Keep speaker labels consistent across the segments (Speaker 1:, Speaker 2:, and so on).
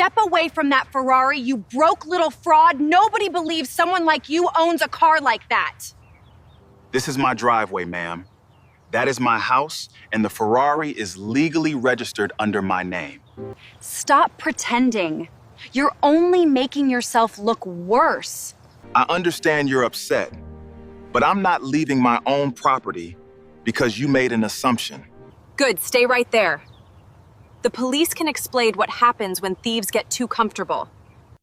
Speaker 1: step away from that Ferrari, you broke little fraud. Nobody believes someone like you owns a car like that.
Speaker 2: This is my driveway, ma'am. That is my house, and the Ferrari is legally registered under my name.
Speaker 1: Stop pretending. You're only making yourself look worse.
Speaker 2: I understand you're upset, but I'm not leaving my own property because you made an assumption.
Speaker 1: Good, stay right there. The police can explain what happens when thieves get too comfortable.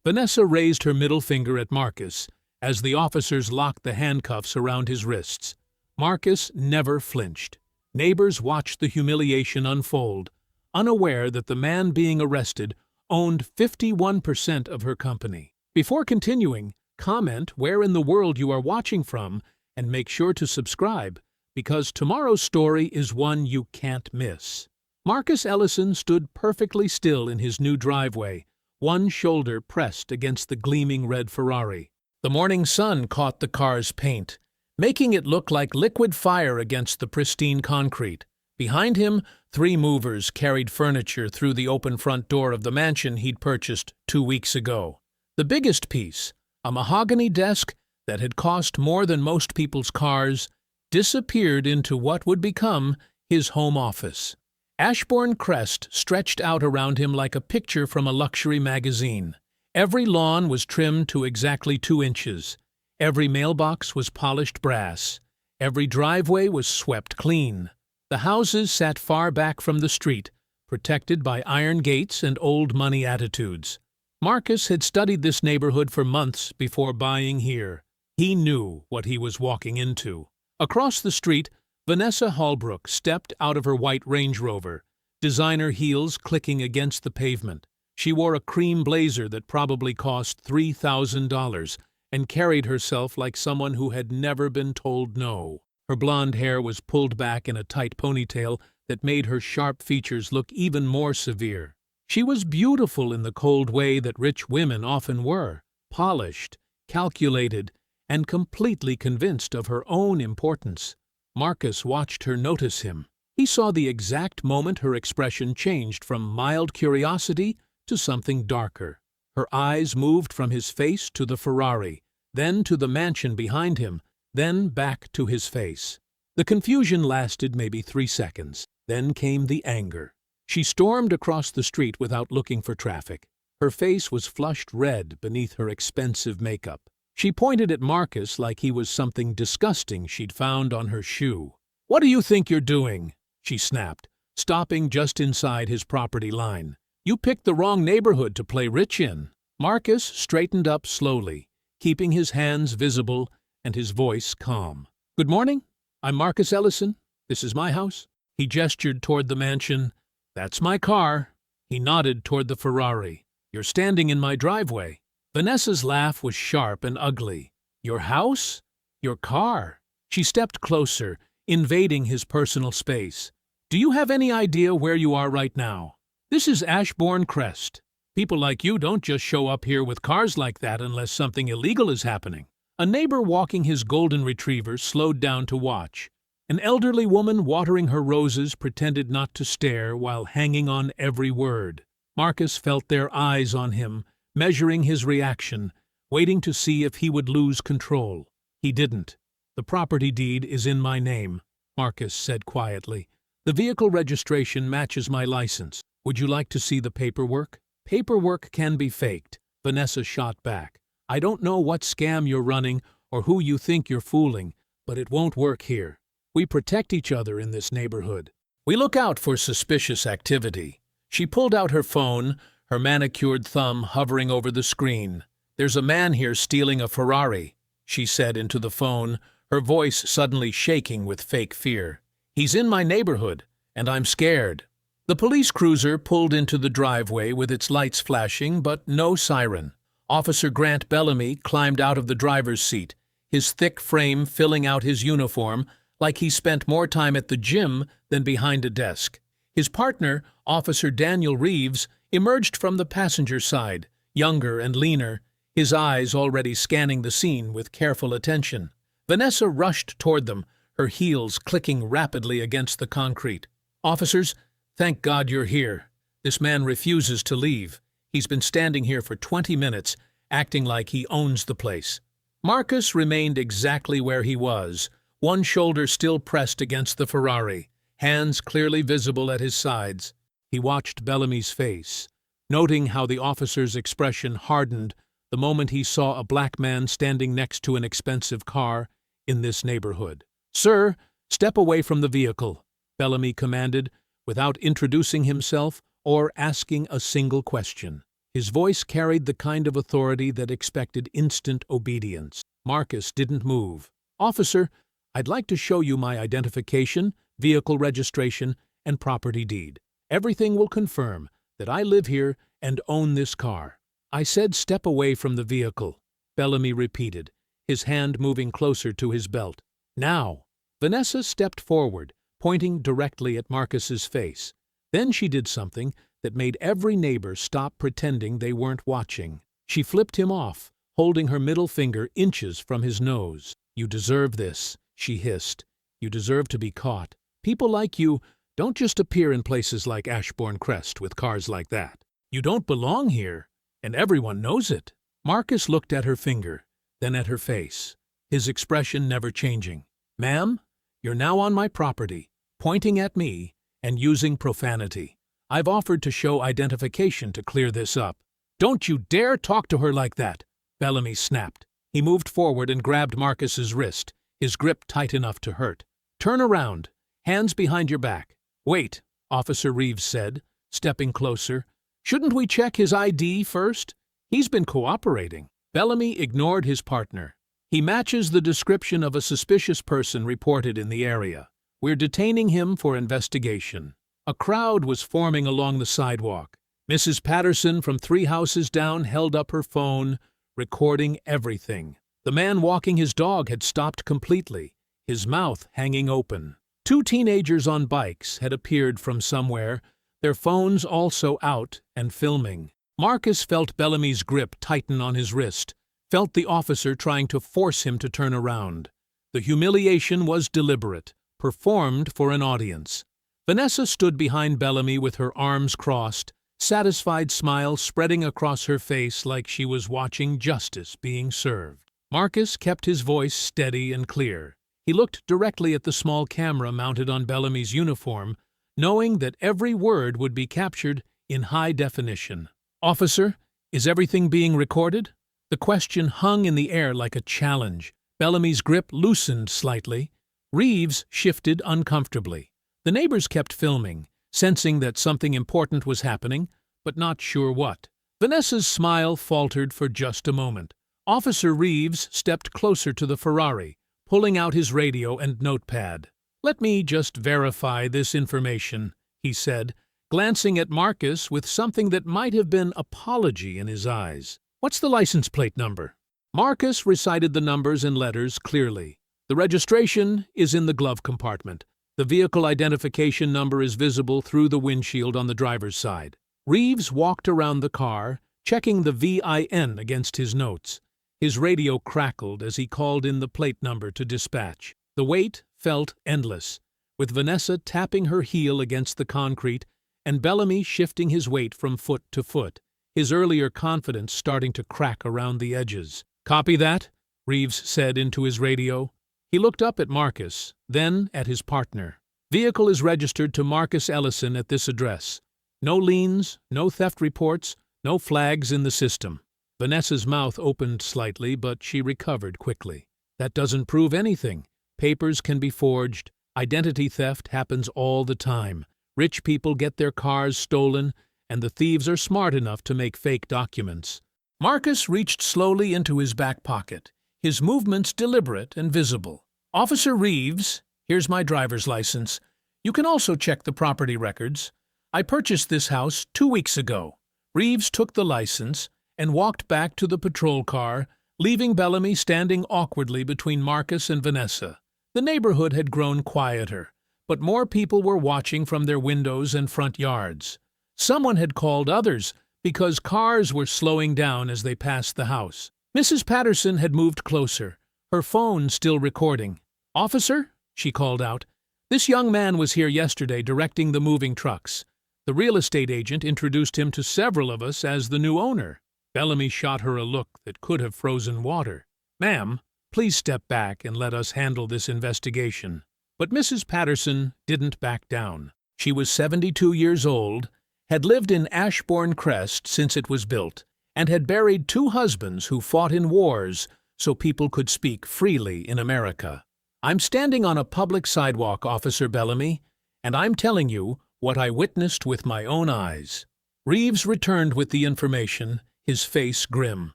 Speaker 3: Vanessa raised her middle finger at Marcus as the officers locked the handcuffs around his wrists. Marcus never flinched. Neighbors watched the humiliation unfold, unaware that the man being arrested owned 51% of her company. Before continuing, comment where in the world you are watching from and make sure to subscribe, because tomorrow's story is one you can't miss. Marcus Ellison stood perfectly still in his new driveway, one shoulder pressed against the gleaming red Ferrari. The morning sun caught the car's paint, making it look like liquid fire against the pristine concrete. Behind him, 3 movers carried furniture through the open front door of the mansion he'd purchased 2 weeks ago. The biggest piece, a mahogany desk that had cost more than most people's cars, disappeared into what would become his home office. Ashbourne Crest stretched out around him like a picture from a luxury magazine. Every lawn was trimmed to exactly 2 inches. Every mailbox was polished brass. Every driveway was swept clean. The houses sat far back from the street, protected by iron gates and old money attitudes. Marcus had studied this neighborhood for months before buying here. He knew what he was walking into. Across the street, Vanessa Holbrook stepped out of her white Range Rover, designer heels clicking against the pavement. She wore a cream blazer that probably cost $3,000 and carried herself like someone who had never been told no. Her blonde hair was pulled back in a tight ponytail that made her sharp features look even more severe. She was beautiful in the cold way that rich women often were, polished, calculated, and completely convinced of her own importance. Marcus watched her notice him. He saw the exact moment her expression changed from mild curiosity to something darker. Her eyes moved from his face to the Ferrari, then to the mansion behind him, then back to his face. The confusion lasted maybe 3 seconds. Then came the anger. She stormed across the street without looking for traffic. Her face was flushed red beneath her expensive makeup. She pointed at Marcus like he was something disgusting she'd found on her shoe. "What do you think you're doing?" she snapped, stopping just inside his property line. "You picked the wrong neighborhood to play rich in." Marcus straightened up slowly, keeping his hands visible and his voice calm. "Good morning. I'm Marcus Ellison. This is my house." He gestured toward the mansion. "That's my car." He nodded toward the Ferrari. "You're standing in my driveway." Vanessa's laugh was sharp and ugly. "Your house? Your car?" She stepped closer, invading his personal space. "Do you have any idea where you are right now? This is Ashbourne Crest. People like you don't just show up here with cars like that unless something illegal is happening." A neighbor walking his golden retriever slowed down to watch. An elderly woman watering her roses pretended not to stare while hanging on every word. Marcus felt their eyes on him, measuring his reaction, waiting to see if he would lose control. He didn't. "The property deed is in my name," Marcus said quietly. "The vehicle registration matches my license. Would you like to see the paperwork?" "Paperwork can be faked," Vanessa shot back. "I don't know what scam you're running or who you think you're fooling, but it won't work here. We protect each other in this neighborhood. We look out for suspicious activity." She pulled out her phone, her manicured thumb hovering over the screen. "There's a man here stealing a Ferrari," she said into the phone, her voice suddenly shaking with fake fear. "He's in my neighborhood, and I'm scared." The police cruiser pulled into the driveway with its lights flashing, but no siren. Officer Grant Bellamy climbed out of the driver's seat, his thick frame filling out his uniform like he spent more time at the gym than behind a desk. His partner, Officer Daniel Reeves, emerged from the passenger side, younger and leaner, his eyes already scanning the scene with careful attention. Vanessa rushed toward them, her heels clicking rapidly against the concrete. "Officers, thank God you're here. This man refuses to leave. He's been standing here for 20 minutes, acting like he owns the place. Marcus remained exactly where he was, one shoulder still pressed against the Ferrari, hands clearly visible at his sides. He watched Bellamy's face, noting how the officer's expression hardened the moment he saw a black man standing next to an expensive car in this neighborhood. "Sir, step away from the vehicle," Bellamy commanded, without introducing himself or asking a single question. His voice carried the kind of authority that expected instant obedience. Marcus didn't move. "Officer, I'd like to show you my identification, vehicle registration, and property deed. Everything will confirm that I live here and own this car." "I said step away from the vehicle," Bellamy repeated, his hand moving closer to his belt. "Now." Vanessa stepped forward, pointing directly at Marcus's face. Then she did something that made every neighbor stop pretending they weren't watching. She flipped him off, holding her middle finger inches from his nose. "You deserve this," she hissed. "You deserve to be caught. People like you don't just appear in places like Ashbourne Crest with cars like that. You don't belong here, and everyone knows it." Marcus looked at her finger, then at her face, his expression never changing. "Ma'am, you're now on my property, pointing at me and using profanity. I've offered to show identification to clear this up." "Don't you dare talk to her like that," Bellamy snapped. He moved forward and grabbed Marcus's wrist, his grip tight enough to hurt. "Turn around, hands behind your back." "Wait," Officer Reeves said, stepping closer. "Shouldn't we check his ID first? He's been cooperating." Bellamy ignored his partner. "He matches the description of a suspicious person reported in the area. We're detaining him for investigation." A crowd was forming along the sidewalk. Mrs. Patterson from 3 houses down held up her phone, recording everything. The man walking his dog had stopped completely, his mouth hanging open. 2 teenagers on bikes had appeared from somewhere, their phones also out and filming. Marcus felt Bellamy's grip tighten on his wrist, felt the officer trying to force him to turn around. The humiliation was deliberate, performed for an audience. Vanessa stood behind Bellamy with her arms crossed, satisfied smile spreading across her face like she was watching justice being served. Marcus kept his voice steady and clear. He looked directly at the small camera mounted on Bellamy's uniform, knowing that every word would be captured in high definition. "Officer, is everything being recorded?" The question hung in the air like a challenge. Bellamy's grip loosened slightly. Reeves shifted uncomfortably. The neighbors kept filming, sensing that something important was happening, but not sure what. Vanessa's smile faltered for just a moment. Officer Reeves stepped closer to the Ferrari, pulling out his radio and notepad. "Let me just verify this information," he said, glancing at Marcus with something that might have been apology in his eyes. "What's the license plate number?" Marcus recited the numbers and letters clearly. "The registration is in the glove compartment. The vehicle identification number is visible through the windshield on the driver's side." Reeves walked around the car, checking the VIN against his notes. His radio crackled as he called in the plate number to dispatch. The wait felt endless, with Vanessa tapping her heel against the concrete and Bellamy shifting his weight from foot to foot, his earlier confidence starting to crack around the edges. "Copy that," Reeves said into his radio. He looked up at Marcus, then at his partner. "Vehicle is registered to Marcus Ellison at this address. No liens, no theft reports, no flags in the system." Vanessa's mouth opened slightly, but she recovered quickly. "That doesn't prove anything. Papers can be forged. Identity theft happens all the time. Rich people get their cars stolen, and the thieves are smart enough to make fake documents." Marcus reached slowly into his back pocket, his movements deliberate and visible. "Officer Reeves, here's my driver's license. You can also check the property records. I purchased this house 2 weeks ago." Reeves took the license and walked back to the patrol car, leaving Bellamy standing awkwardly between Marcus and Vanessa. The neighborhood had grown quieter, but more people were watching from their windows and front yards. Someone had called others because cars were slowing down as they passed the house. Mrs. Patterson had moved closer, her phone still recording. "Officer," she called out, "this young man was here yesterday directing the moving trucks. The real estate agent introduced him to several of us as the new owner. Bellamy shot her a look that could have frozen water. "Ma'am, please step back and let us handle this investigation." But Mrs. Patterson didn't back down. She was 72 years old, had lived in Ashbourne Crest since it was built, and had buried 2 husbands who fought in wars so people could speak freely in America. "I'm standing on a public sidewalk, Officer Bellamy, and I'm telling you what I witnessed with my own eyes." Reeves returned with the information, his face grim.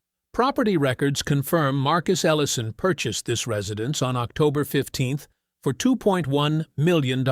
Speaker 3: Property records confirm Marcus Ellison purchased this residence on October 15th for $2.1 million.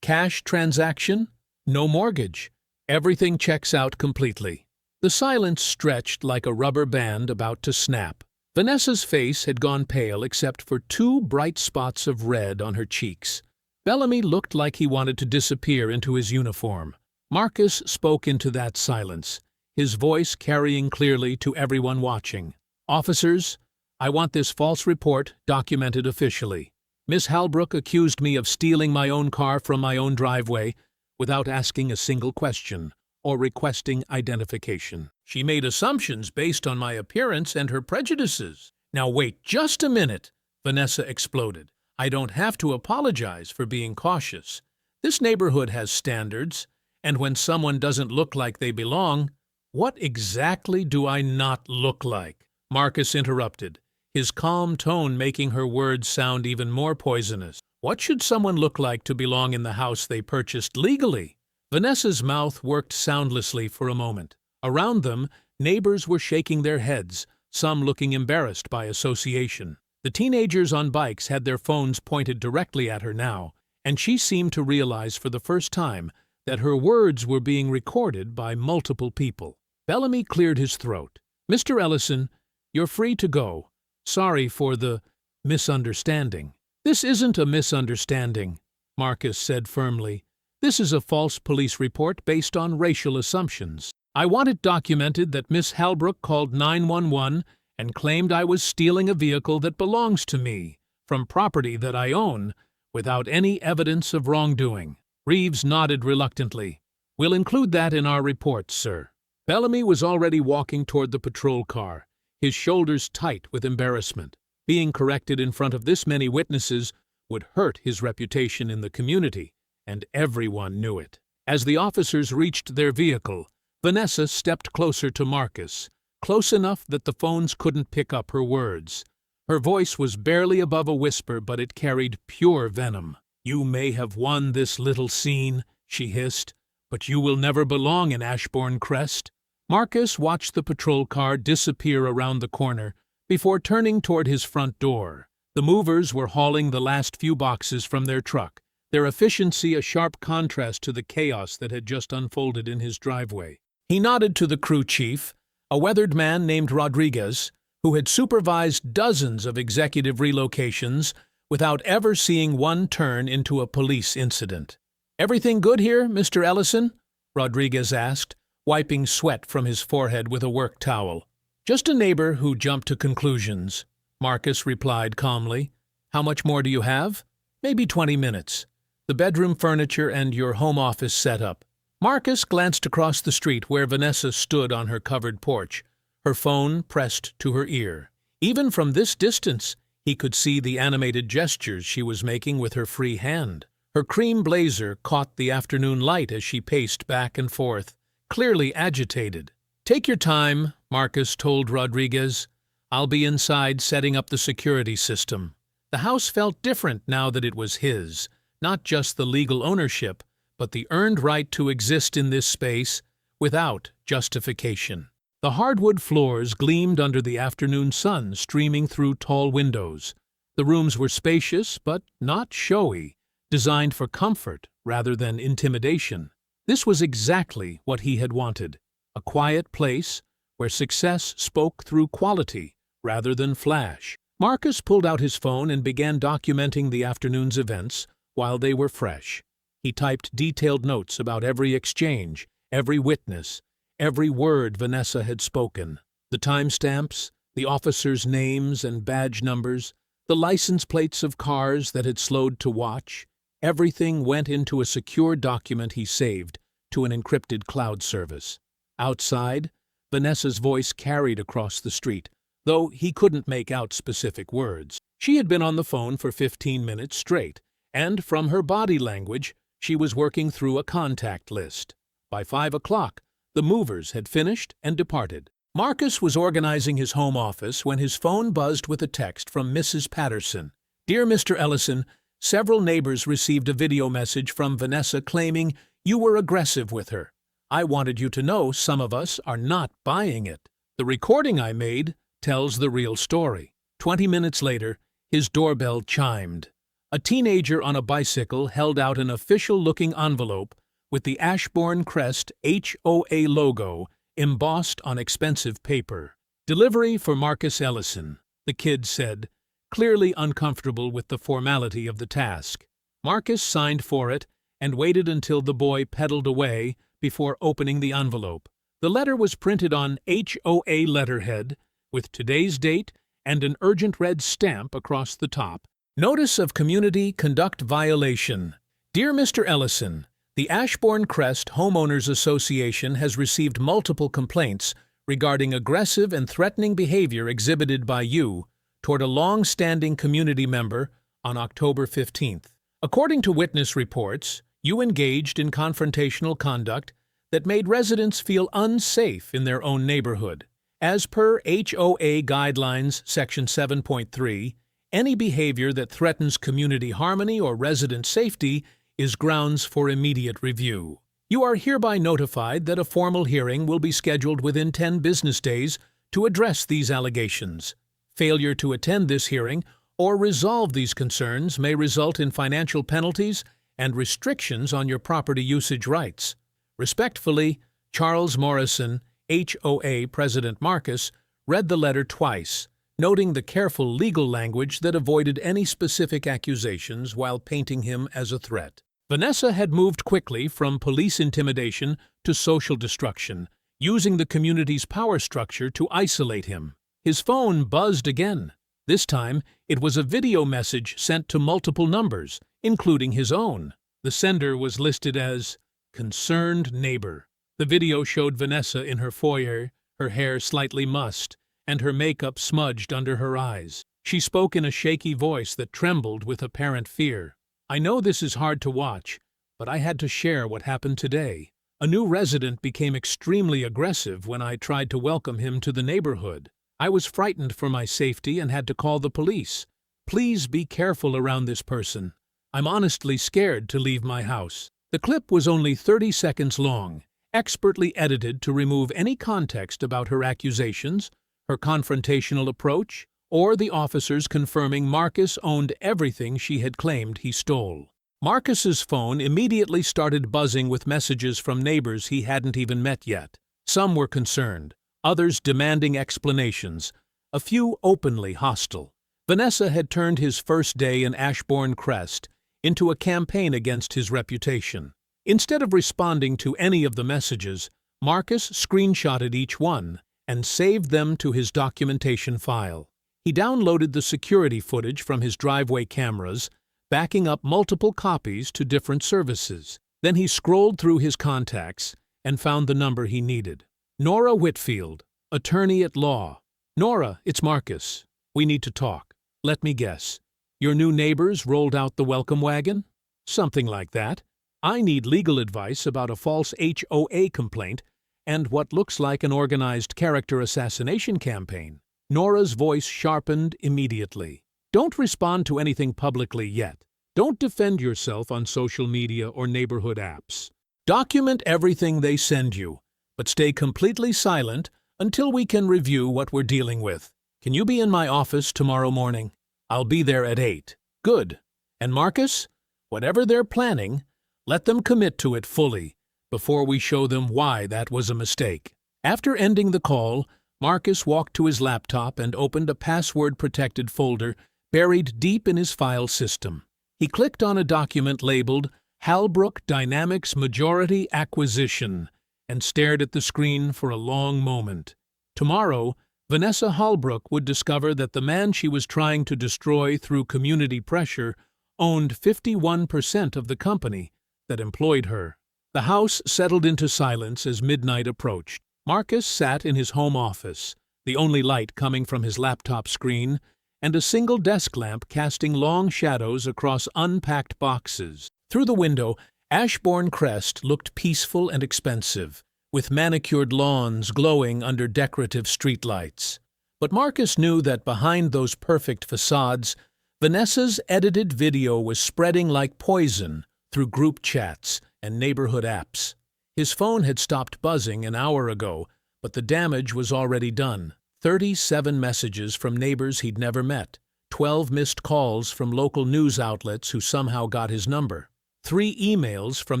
Speaker 3: Cash transaction? No mortgage. Everything checks out completely. The silence stretched like a rubber band about to snap. Vanessa's face had gone pale except for 2 bright spots of red on her cheeks. Bellamy looked like he wanted to disappear into his uniform. Marcus spoke into that silence, his voice carrying clearly to everyone watching. "Officers, I want this false report documented officially. Miss Halbrook accused me of stealing my own car from my own driveway without asking a single question or requesting identification. She made assumptions based on my appearance and her prejudices." "Now wait just a minute," Vanessa exploded. "I don't have to apologize for being cautious. This neighborhood has standards, and when someone doesn't look like they belong—" "What exactly do I not look like?" Marcus interrupted, his calm tone making her words sound even more poisonous. "What should someone look like to belong in the house they purchased legally?" Vanessa's mouth worked soundlessly for a moment. Around them, neighbors were shaking their heads, some looking embarrassed by association. The teenagers on bikes had their phones pointed directly at her now, and she seemed to realize for the first time that her words were being recorded by multiple people. Bellamy cleared his throat. "Mr. Ellison, you're free to go. Sorry for the misunderstanding." "This isn't a misunderstanding," Marcus said firmly. "This is a false police report based on racial assumptions. I want it documented that Miss Halbrook called 911 and claimed I was stealing a vehicle that belongs to me from property that I own without any evidence of wrongdoing." Reeves nodded reluctantly. "We'll include that in our report, sir." Bellamy was already walking toward the patrol car, his shoulders tight with embarrassment. Being corrected in front of this many witnesses would hurt his reputation in the community, and everyone knew it. As the officers reached their vehicle, Vanessa stepped closer to Marcus, close enough that the phones couldn't pick up her words. Her voice was barely above a whisper, but it carried pure venom. "You may have won this little scene," she hissed, "but you will never belong in Ashbourne Crest." Marcus watched the patrol car disappear around the corner before turning toward his front door. The movers were hauling the last few boxes from their truck, their efficiency a sharp contrast to the chaos that had just unfolded in his driveway. He nodded to the crew chief, a weathered man named Rodriguez, who had supervised dozens of executive relocations without ever seeing one turn into a police incident. "Everything good here, Mr. Ellison?" Rodriguez asked, wiping sweat from his forehead with a work towel. "Just a neighbor who jumped to conclusions," Marcus replied calmly. "How much more do you have?" "Maybe 20 minutes. The bedroom furniture and your home office set up." Marcus glanced across the street where Vanessa stood on her covered porch, her phone pressed to her ear. Even from this distance, he could see the animated gestures she was making with her free hand. Her cream blazer caught the afternoon light as she paced back and forth, clearly agitated. "Take your time," Marcus told Rodriguez. "I'll be inside setting up the security system." The house felt different now that it was his, not just the legal ownership, but the earned right to exist in this space without justification. The hardwood floors gleamed under the afternoon sun streaming through tall windows. The rooms were spacious but not showy, designed for comfort rather than intimidation. This was exactly what he had wanted, a quiet place where success spoke through quality rather than flash. Marcus pulled out his phone and began documenting the afternoon's events while they were fresh. He typed detailed notes about every exchange, every witness, every word Vanessa had spoken. The timestamps, the officers' names and badge numbers, the license plates of cars that had slowed to watch, everything went into a secure document he saved to an encrypted cloud service. Outside, Vanessa's voice carried across the street, though he couldn't make out specific words. She had been on the phone for 15 minutes straight, and from her body language, she was working through a contact list. By 5 o'clock, the movers had finished and departed. Marcus was organizing his home office when his phone buzzed with a text from Mrs. Patterson. "Dear Mr. Ellison, several neighbors received a video message from Vanessa claiming you were aggressive with her. I wanted you to know some of us are not buying it. The recording I made tells the real story." 20 minutes later, his doorbell chimed. A teenager on a bicycle held out an official-looking envelope with the Ashbourne Crest HOA logo embossed on expensive paper. "Delivery for Marcus Ellison," the kid said, clearly uncomfortable with the formality of the task. Marcus signed for it and waited until the boy pedaled away before opening the envelope. The letter was printed on HOA letterhead with today's date and an urgent red stamp across the top. "Notice of Community Conduct Violation. Dear Mr. Ellison, the Ashbourne Crest Homeowners Association has received multiple complaints regarding aggressive and threatening behavior exhibited by you toward a long-standing community member on October 15th. According to witness reports, you engaged in confrontational conduct that made residents feel unsafe in their own neighborhood. As per HOA Guidelines Section 7.3, any behavior that threatens community harmony or resident safety is grounds for immediate review. You are hereby notified that a formal hearing will be scheduled within 10 business days to address these allegations. Failure to attend this hearing or resolve these concerns may result in financial penalties and restrictions on your property usage rights. Respectfully, Charles Morrison, HOA President Marcus, read the letter twice, noting the careful legal language that avoided any specific accusations while painting him as a threat. Vanessa had moved quickly from police intimidation to social destruction, using the community's power structure to isolate him. His phone buzzed again. This time, it was a video message sent to multiple numbers, including his own. The sender was listed as Concerned Neighbor. The video showed Vanessa in her foyer, her hair slightly mussed, and her makeup smudged under her eyes. She spoke in a shaky voice that trembled with apparent fear. "I know this is hard to watch, but I had to share what happened today. A new resident became extremely aggressive when I tried to welcome him to the neighborhood. I was frightened for my safety and had to call the police. Please be careful around this person. I'm honestly scared to leave my house." The clip was only 30 seconds long, expertly edited to remove any context about her accusations, her confrontational approach, or the officers confirming Marcus owned everything she had claimed he stole. Marcus's phone immediately started buzzing with messages from neighbors he hadn't even met yet. Some were concerned, others demanding explanations, a few openly hostile. Vanessa had turned his first day in Ashbourne Crest into a campaign against his reputation. Instead of responding to any of the messages, Marcus screenshotted each one and saved them to his documentation file. He downloaded the security footage from his driveway cameras, backing up multiple copies to different services. Then he scrolled through his contacts and found the number he needed. Nora Whitfield, attorney at law. "Nora, it's Marcus. We need to talk. Let me guess. Your new neighbors rolled out the welcome wagon?" "Something like that. I need legal advice about a false HOA complaint and what looks like an organized character assassination campaign." Nora's voice sharpened immediately. "Don't respond to anything publicly yet. Don't defend yourself on social media or neighborhood apps. Document everything they send you, but stay completely silent until we can review what we're dealing with. Can you be in my office tomorrow morning? I'll be there at 8. Good. And Marcus, whatever they're planning, let them commit to it fully before we show them why that was a mistake." After ending the call, Marcus walked to his laptop and opened a password-protected folder buried deep in his file system. He clicked on a document labeled Halbrook Dynamics Majority Acquisition and stared at the screen for a long moment. Tomorrow, Vanessa Halbrook would discover that the man she was trying to destroy through community pressure owned 51% of the company that employed her. The house settled into silence as midnight approached. Marcus sat in his home office, the only light coming from his laptop screen, and a single desk lamp casting long shadows across unpacked boxes. Through the window, Ashbourne Crest looked peaceful and expensive, with manicured lawns glowing under decorative streetlights. But Marcus knew that behind those perfect facades, Vanessa's edited video was spreading like poison through group chats and neighborhood apps. His phone had stopped buzzing an hour ago, but the damage was already done. 37 messages from neighbors he'd never met, 12 missed calls from local news outlets who somehow got his number, 3 emails from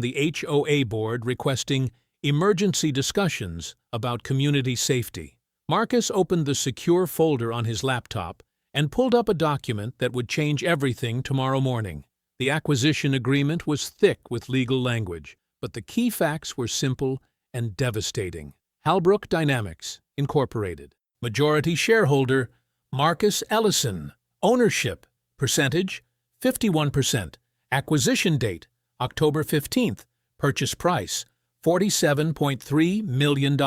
Speaker 3: the HOA board requesting emergency discussions about community safety. Marcus opened the secure folder on his laptop and pulled up a document that would change everything tomorrow morning. The acquisition agreement was thick with legal language, but the key facts were simple and devastating. Halbrook Dynamics, Incorporated. Majority shareholder, Marcus Ellison. Ownership, percentage, 51%. Acquisition date, October 15th. Purchase price, $47.3 million.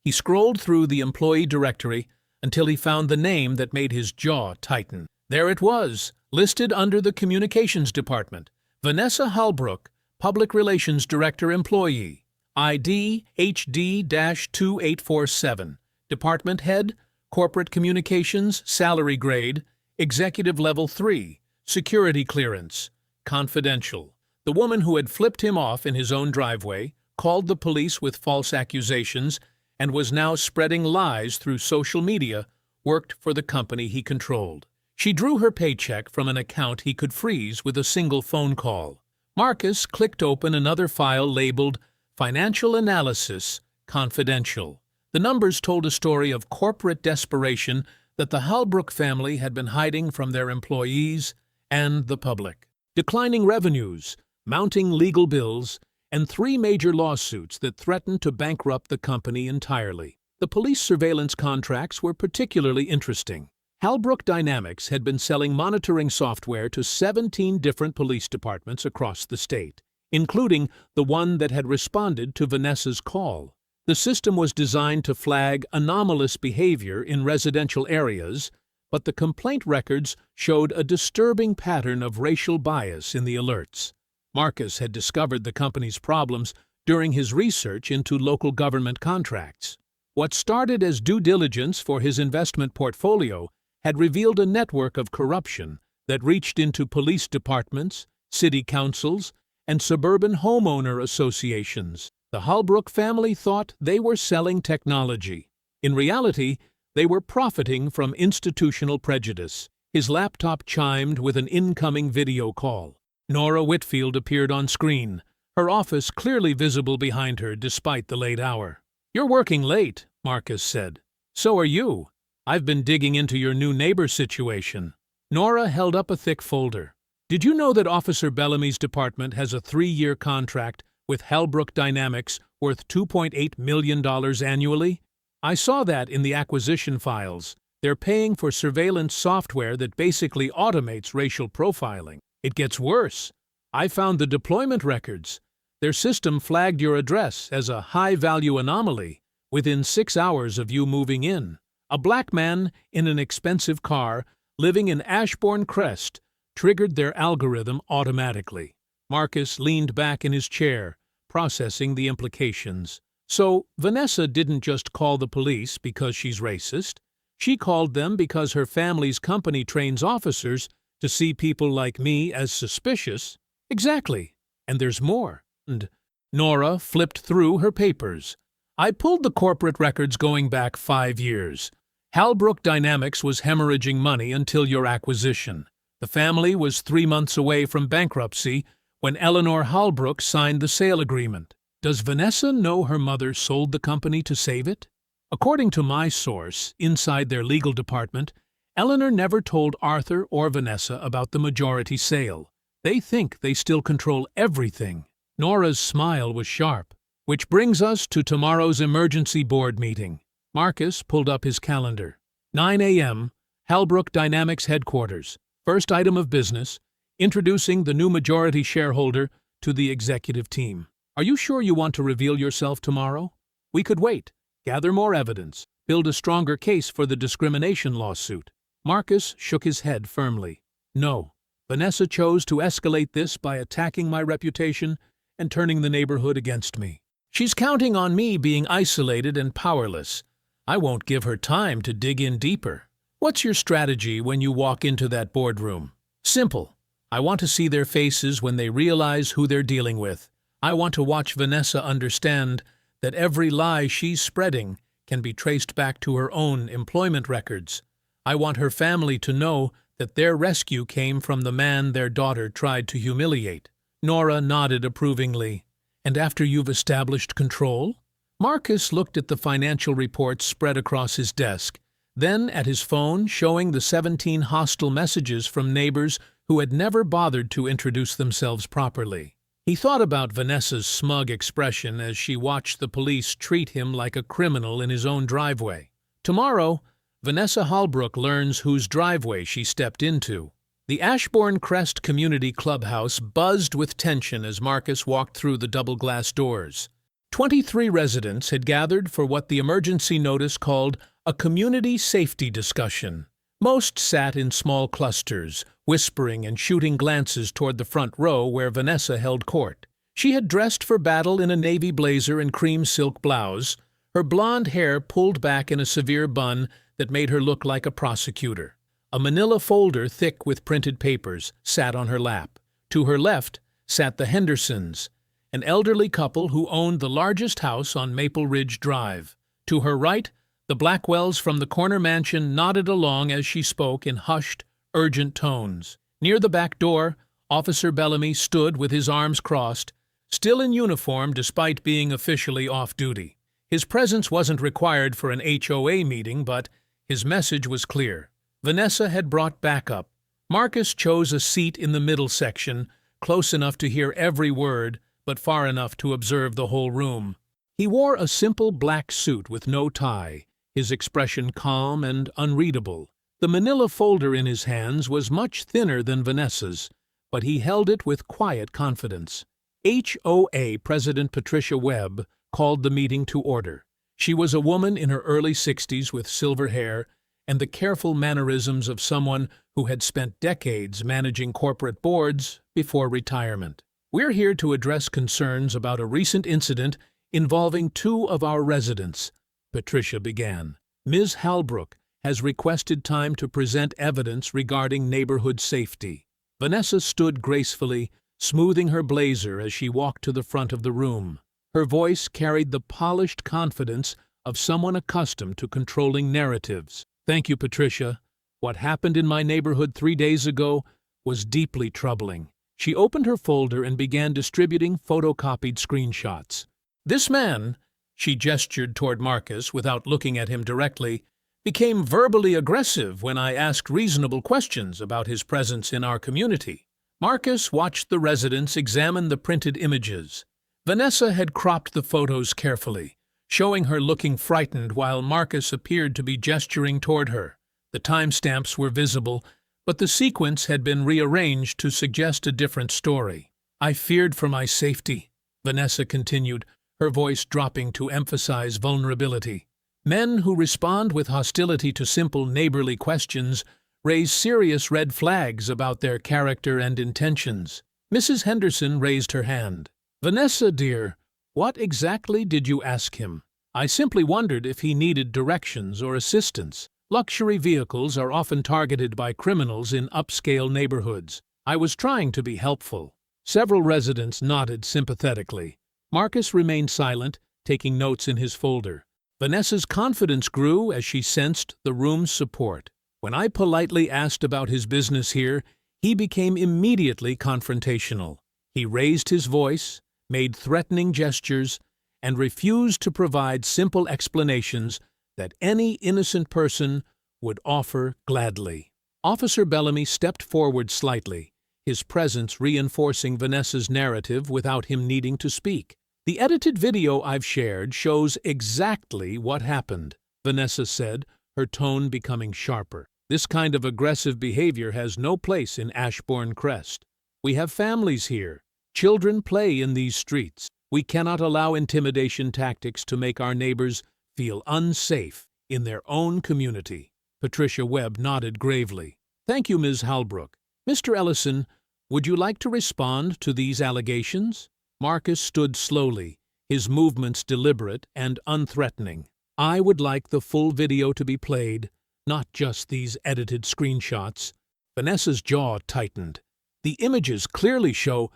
Speaker 3: He scrolled through the employee directory until he found the name that made his jaw tighten. There it was, listed under the Communications Department. Vanessa Halbrook, Public Relations Director Employee. ID HD-2847. Department Head, Corporate Communications, Salary Grade, Executive Level 3, Security Clearance, Confidential. The woman who had flipped him off in his own driveway, called the police with false accusations, and was now spreading lies through social media, worked for the company he controlled. She drew her paycheck from an account he could freeze with a single phone call. Marcus clicked open another file labeled Financial Analysis, Confidential. The numbers told a story of corporate desperation that the Halbrook family had been hiding from their employees and the public. Declining revenues, mounting legal bills, and 3 major lawsuits that threatened to bankrupt the company entirely. The police surveillance contracts were particularly interesting. Halbrook Dynamics had been selling monitoring software to 17 different police departments across the state, including the one that had responded to Vanessa's call. The system was designed to flag anomalous behavior in residential areas, but the complaint records showed a disturbing pattern of racial bias in the alerts. Marcus had discovered the company's problems during his research into local government contracts. What started as due diligence for his investment portfolio had revealed a network of corruption that reached into police departments, city councils, and suburban homeowner associations. The Halbrook family thought they were selling technology. In reality, they were profiting from institutional prejudice. His laptop chimed with an incoming video call. Nora Whitfield appeared on screen, her office clearly visible behind her despite the late hour. "You're working late," Marcus said. "So are you. I've been digging into your new neighbor situation." Nora held up a thick folder. "Did you know that Officer Bellamy's department has a 3-year contract with Halbrook Dynamics worth $2.8 million annually? I saw that in the acquisition files. They're paying for surveillance software that basically automates racial profiling. It gets worse. I found the deployment records. Their system flagged your address as a high-value anomaly within 6 hours of you moving in. A black man in an expensive car living in Ashbourne Crest triggered their algorithm automatically." Marcus leaned back in his chair, processing the implications. So, Vanessa didn't just call the police because she's racist. She called them because her family's company trains officers to see people like me as suspicious. Exactly. And there's more. And Nora flipped through her papers. "I pulled the corporate records going back 5 years. Halbrook Dynamics was hemorrhaging money until your acquisition. The family was 3 months away from bankruptcy when Eleanor Halbrook signed the sale agreement. Does Vanessa know her mother sold the company to save it? According to my source, inside their legal department, Eleanor never told Arthur or Vanessa about the majority sale. They think they still control everything." Nora's smile was sharp. "Which brings us to tomorrow's emergency board meeting." Marcus pulled up his calendar. 9 a.m., Halbrook Dynamics headquarters. First item of business, introducing the new majority shareholder to the executive team. Are you sure you want to reveal yourself tomorrow? We could wait, gather more evidence, build a stronger case for the discrimination lawsuit. Marcus shook his head firmly. No. Vanessa chose to escalate this by attacking my reputation and turning the neighborhood against me. She's counting on me being isolated and powerless. I won't give her time to dig in deeper. What's your strategy when you walk into that boardroom? Simple. I want to see their faces when they realize who they're dealing with. I want to watch Vanessa understand that every lie she's spreading can be traced back to her own employment records. I want her family to know that their rescue came from the man their daughter tried to humiliate. Nora nodded approvingly. And after you've established control? Marcus looked at the financial reports spread across his desk, then at his phone showing the 17 hostile messages from neighbors who had never bothered to introduce themselves properly. He thought about Vanessa's smug expression as she watched the police treat him like a criminal in his own driveway. Tomorrow, Vanessa Holbrook learns whose driveway she stepped into. The Ashbourne Crest Community Clubhouse buzzed with tension as Marcus walked through the double-glass doors. 23 residents had gathered for what the emergency notice called a community safety discussion. Most sat in small clusters, whispering and shooting glances toward the front row where Vanessa held court. She had dressed for battle in a navy blazer and cream silk blouse, her blonde hair pulled back in a severe bun that made her look like a prosecutor. A manila folder thick with printed papers sat on her lap. To her left sat the Hendersons, an elderly couple who owned the largest house on Maple Ridge Drive. To her right, the Blackwells from the corner mansion nodded along as she spoke in hushed, urgent tones. Near the back door, Officer Bellamy stood with his arms crossed, still in uniform despite being officially off duty. His presence wasn't required for an HOA meeting, but his message was clear. Vanessa had brought backup. Marcus chose a seat in the middle section, close enough to hear every word, but far enough to observe the whole room. He wore a simple black suit with no tie, his expression calm and unreadable. The manila folder in his hands was much thinner than Vanessa's, but he held it with quiet confidence. HOA President Patricia Webb called the meeting to order. She was a woman in her early 60s with silver hair and the careful mannerisms of someone who had spent decades managing corporate boards before retirement. We're here to address concerns about a recent incident involving 2 of our residents, Patricia began. Ms. Holbrook has requested time to present evidence regarding neighborhood safety. Vanessa stood gracefully, smoothing her blazer as she walked to the front of the room. Her voice carried the polished confidence of someone accustomed to controlling narratives. Thank you, Patricia. What happened in my neighborhood 3 days ago was deeply troubling. She opened her folder and began distributing photocopied screenshots. This man, she gestured toward Marcus without looking at him directly, became verbally aggressive when I asked reasonable questions about his presence in our community. Marcus watched the residents examine the printed images. Vanessa had cropped the photos carefully, showing her looking frightened while Marcus appeared to be gesturing toward her. The timestamps were visible, but the sequence had been rearranged to suggest a different story. I feared for my safety, Vanessa continued, her voice dropping to emphasize vulnerability. Men who respond with hostility to simple neighborly questions raise serious red flags about their character and intentions. Mrs. Henderson raised her hand. Vanessa, dear, what exactly did you ask him? I simply wondered if he needed directions or assistance. Luxury vehicles are often targeted by criminals in upscale neighborhoods. I was trying to be helpful. Several residents nodded sympathetically. Marcus remained silent, taking notes in his folder. Vanessa's confidence grew as she sensed the room's support. When I politely asked about his business here, he became immediately confrontational. He raised his voice, made threatening gestures, and refused to provide simple explanations that any innocent person would offer gladly. Officer Bellamy stepped forward slightly, his presence reinforcing Vanessa's narrative without him needing to speak. The edited video I've shared shows exactly what happened, Vanessa said, her tone becoming sharper. This kind of aggressive behavior has no place in Ashbourne Crest. We have families here. Children play in these streets. We cannot allow intimidation tactics to make our neighbors feel unsafe in their own community. Patricia Webb nodded gravely. Thank you, Ms. Halbrook. Mr. Ellison, would you like to respond to these allegations? Marcus stood slowly, his movements deliberate and unthreatening. I would like the full video to be played, not just these edited screenshots. Vanessa's jaw tightened. The images clearly show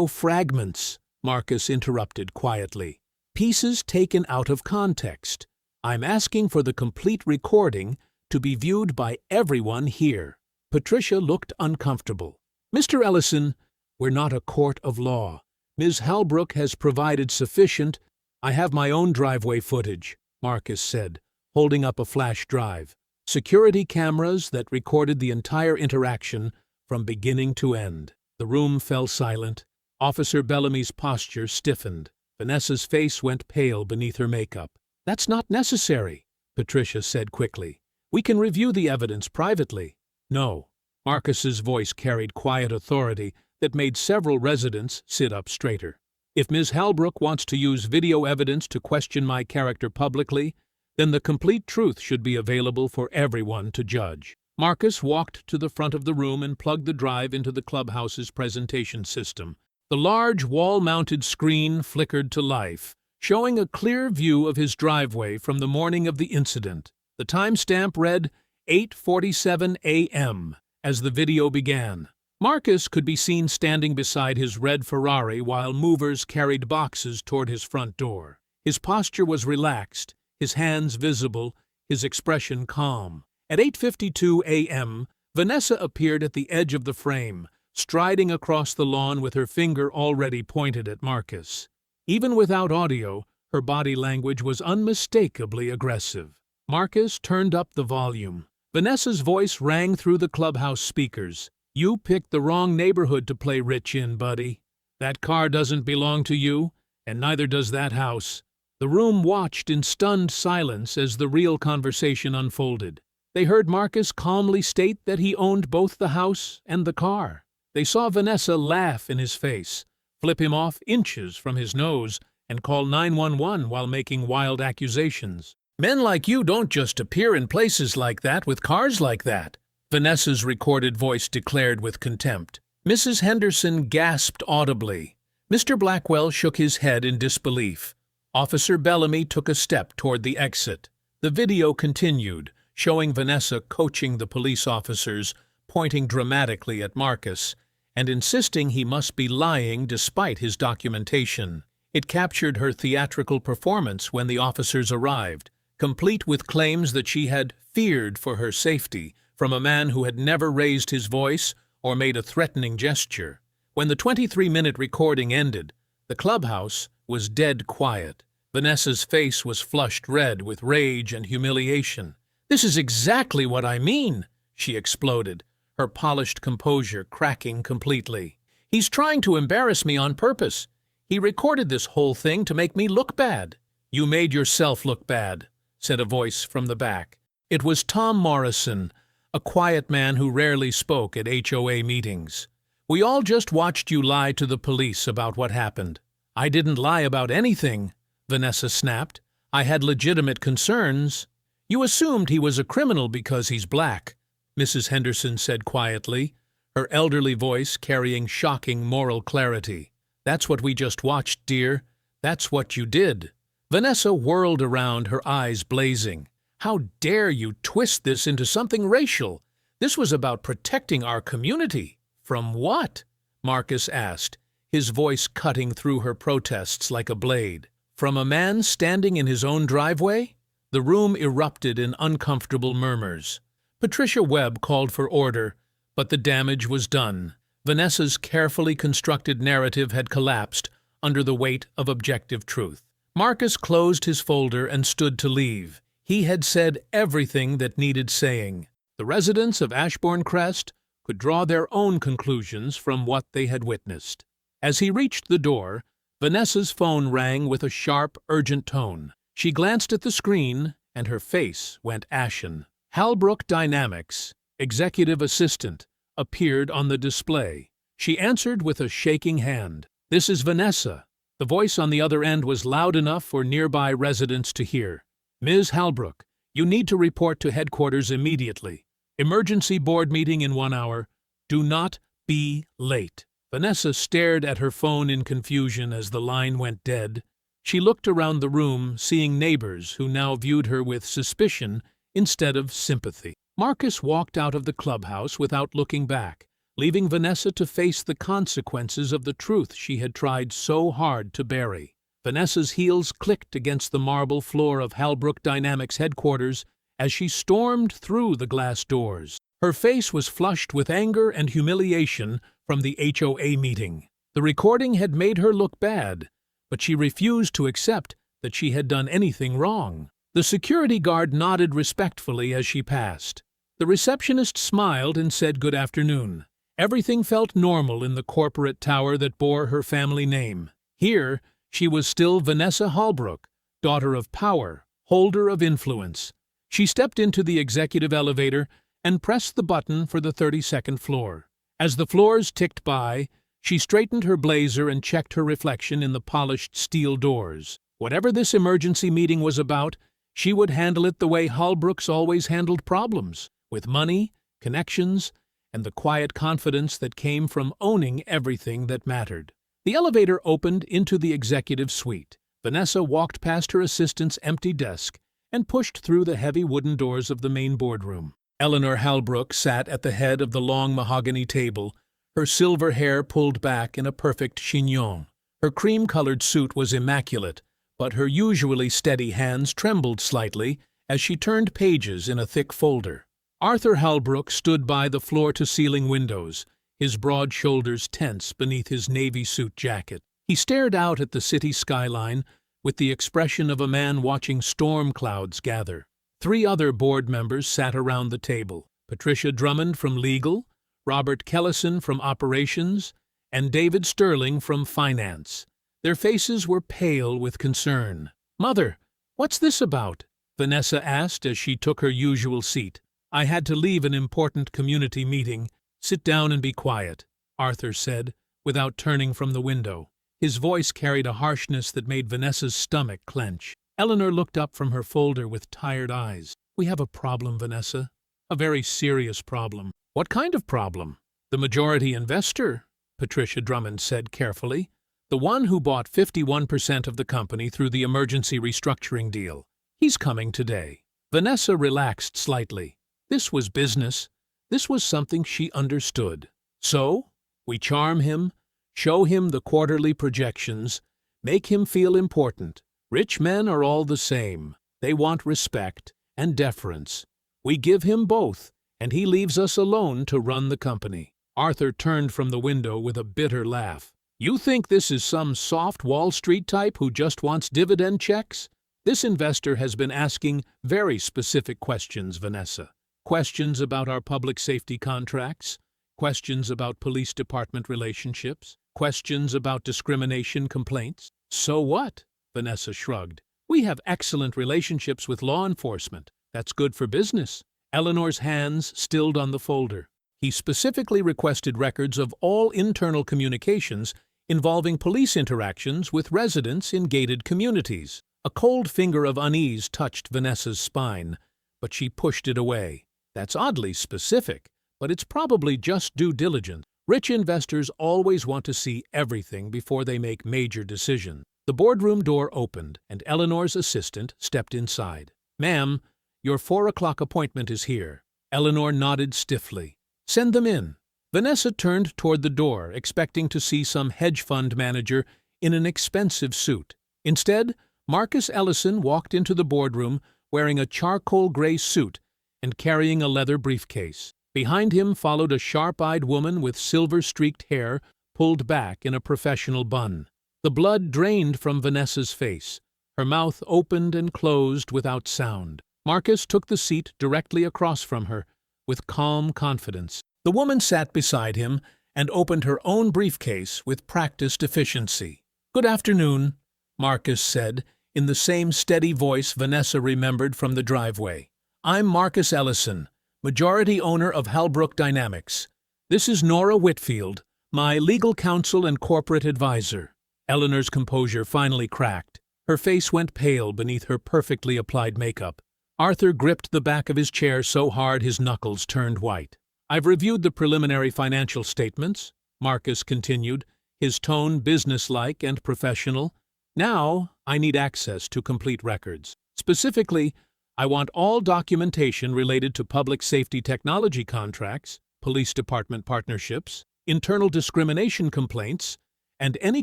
Speaker 3: fragments, Marcus interrupted quietly. Pieces taken out of context. I'm asking for the complete recording to be viewed by everyone here. Patricia looked uncomfortable. Mr. Ellison, we're not a court of law. Ms. Halbrook has provided sufficient. I have my own driveway footage, Marcus said, holding up a flash drive. Security cameras that recorded the entire interaction from beginning to end. The room fell silent. Officer Bellamy's posture stiffened. Vanessa's face went pale beneath her makeup. That's not necessary, Patricia said quickly. We can review the evidence privately. No. Marcus's voice carried quiet authority that made several residents sit up straighter. If Ms. Halbrook wants to use video evidence to question my character publicly, then the complete truth should be available for everyone to judge. Marcus walked to the front of the room and plugged the drive into the clubhouse's presentation system. The large wall-mounted screen flickered to life, showing a clear view of his driveway from the morning of the incident. The timestamp read 8:47 a.m. as the video began. Marcus could be seen standing beside his red Ferrari while movers carried boxes toward his front door. His posture was relaxed, his hands visible, his expression calm. At 8:52 a.m., Vanessa appeared at the edge of the frame, striding across the lawn with her finger already pointed at Marcus. Even without audio, her body language was unmistakably aggressive. Marcus turned up the volume. Vanessa's voice rang through the clubhouse speakers. You picked the wrong neighborhood to play rich in, buddy. That car doesn't belong to you, and neither does that house. The room watched in stunned silence as the real conversation unfolded. They heard Marcus calmly state that he owned both the house and the car. They saw Vanessa laugh in his face, flip him off inches from his nose, and call 911 while making wild accusations. Men like you don't just appear in places like that with cars like that, Vanessa's recorded voice declared with contempt. Mrs. Henderson gasped audibly. Mr. Blackwell shook his head in disbelief. Officer Bellamy took a step toward the exit. The video continued, showing Vanessa coaching the police officers, pointing dramatically at Marcus, and insisting he must be lying despite his documentation. It captured her theatrical performance when the officers arrived, complete with claims that she had feared for her safety from a man who had never raised his voice or made a threatening gesture. When the 23-minute recording ended, the clubhouse was dead quiet. Vanessa's face was flushed red with rage and humiliation. "This is exactly what I mean," she exploded, her polished composure cracking completely. "He's trying to embarrass me on purpose. He recorded this whole thing to make me look bad." "You made yourself look bad," said a voice from the back. It was Tom Morrison, a quiet man who rarely spoke at HOA meetings. "We all just watched you lie to the police about what happened." "I didn't lie about anything," Vanessa snapped. "I had legitimate concerns." "You assumed he was a criminal because he's black," Mrs. Henderson said quietly, her elderly voice carrying shocking moral clarity. "That's what we just watched, dear. That's what you did." Vanessa whirled around, her eyes blazing. "How dare you twist this into something racial? This was about protecting our community." "From what?" Marcus asked, his voice cutting through her protests like a blade. "From a man standing in his own driveway?" The room erupted in uncomfortable murmurs. Patricia Webb called for order, but the damage was done. Vanessa's carefully constructed narrative had collapsed under the weight of objective truth. Marcus closed his folder and stood to leave. He had said everything that needed saying. The residents of Ashbourne Crest could draw their own conclusions from what they had witnessed. As he reached the door, Vanessa's phone rang with a sharp, urgent tone. She glanced at the screen, and her face went ashen. Halbrook Dynamics, executive assistant, appeared on the display. She answered with a shaking hand. "This is Vanessa." The voice on the other end was loud enough for nearby residents to hear. "Ms. Halbrook, you need to report to headquarters immediately. Emergency board meeting in 1 hour. Do not be late." Vanessa stared at her phone in confusion as the line went dead. She looked around the room, seeing neighbors who now viewed her with suspicion instead of sympathy. Marcus walked out of the clubhouse without looking back, leaving Vanessa to face the consequences of the truth she had tried so hard to bury. Vanessa's heels clicked against the marble floor of Halbrook Dynamics headquarters as she stormed through the glass doors. Her face was flushed with anger and humiliation from the HOA meeting. The recording had made her look bad, but she refused to accept that she had done anything wrong. The security guard nodded respectfully as she passed. The receptionist smiled and said good afternoon. Everything felt normal in the corporate tower that bore her family name. Here, she was still Vanessa Halbrook, daughter of power, holder of influence. She stepped into the executive elevator and pressed the button for the 32nd floor. As the floors ticked by, she straightened her blazer and checked her reflection in the polished steel doors. Whatever this emergency meeting was about, she would handle it the way Halbrooks always handled problems, with money, connections, and the quiet confidence that came from owning everything that mattered. The elevator opened into the executive suite. Vanessa walked past her assistant's empty desk and pushed through the heavy wooden doors of the main boardroom. Eleanor Halbrook sat at the head of the long mahogany table, her silver hair pulled back in a perfect chignon. Her cream-colored suit was immaculate, but her usually steady hands trembled slightly as she turned pages in a thick folder. Arthur Halbrook stood by the floor-to-ceiling windows, his broad shoulders tense beneath his navy suit jacket. He stared out at the city skyline with the expression of a man watching storm clouds gather. 3 other board members sat around the table: Patricia Drummond from Legal, Robert Kellison from Operations, and David Sterling from Finance. Their faces were pale with concern. "Mother, what's this about?" Vanessa asked as she took her usual seat. "I had to leave an important community meeting. Sit down and be quiet," Arthur said, without turning from the window. His voice carried a harshness that made Vanessa's stomach clench. Eleanor looked up from her folder with tired eyes. "We have a problem, Vanessa. A very serious problem." "What kind of problem?" "The majority investor," Patricia Drummond said carefully. "The one who bought 51% of the company through the emergency restructuring deal. He's coming today." Vanessa relaxed slightly. This was business. This was something she understood. "So, we charm him, show him the quarterly projections, make him feel important. Rich men are all the same. They want respect and deference. We give him both, and he leaves us alone to run the company." Arthur turned from the window with a bitter laugh. "You think this is some soft Wall Street type who just wants dividend checks? This investor has been asking very specific questions, Vanessa. Questions about our public safety contracts, questions about police department relationships, questions about discrimination complaints." "So what?" Vanessa shrugged. "We have excellent relationships with law enforcement. That's good for business." Eleanor's hands stilled on the folder. "He specifically requested records of all internal communications involving police interactions with residents in gated communities." A cold finger of unease touched Vanessa's spine, but she pushed it away. "That's oddly specific, but it's probably just due diligence. Rich investors always want to see everything before they make major decisions." The boardroom door opened, and Eleanor's assistant stepped inside. "Ma'am, your 4 o'clock appointment is here." Eleanor nodded stiffly. "Send them in." Vanessa turned toward the door, expecting to see some hedge fund manager in an expensive suit. Instead, Marcus Ellison walked into the boardroom wearing a charcoal gray suit and carrying a leather briefcase. Behind him followed a sharp-eyed woman with silver-streaked hair pulled back in a professional bun. The blood drained from Vanessa's face. Her mouth opened and closed without sound. Marcus took the seat directly across from her, with calm confidence. The woman sat beside him and opened her own briefcase with practiced efficiency. "Good afternoon," Marcus said, in the same steady voice Vanessa remembered from the driveway. "I'm Marcus Ellison, majority owner of Halbrook Dynamics. This is Nora Whitfield, my legal counsel and corporate advisor." Eleanor's composure finally cracked. Her face went pale beneath her perfectly applied makeup. Arthur gripped the back of his chair so hard his knuckles turned white. "I've reviewed the preliminary financial statements," Marcus continued, his tone businesslike and professional. "Now, I need access to complete records. Specifically, I want all documentation related to public safety technology contracts, police department partnerships, internal discrimination complaints, and any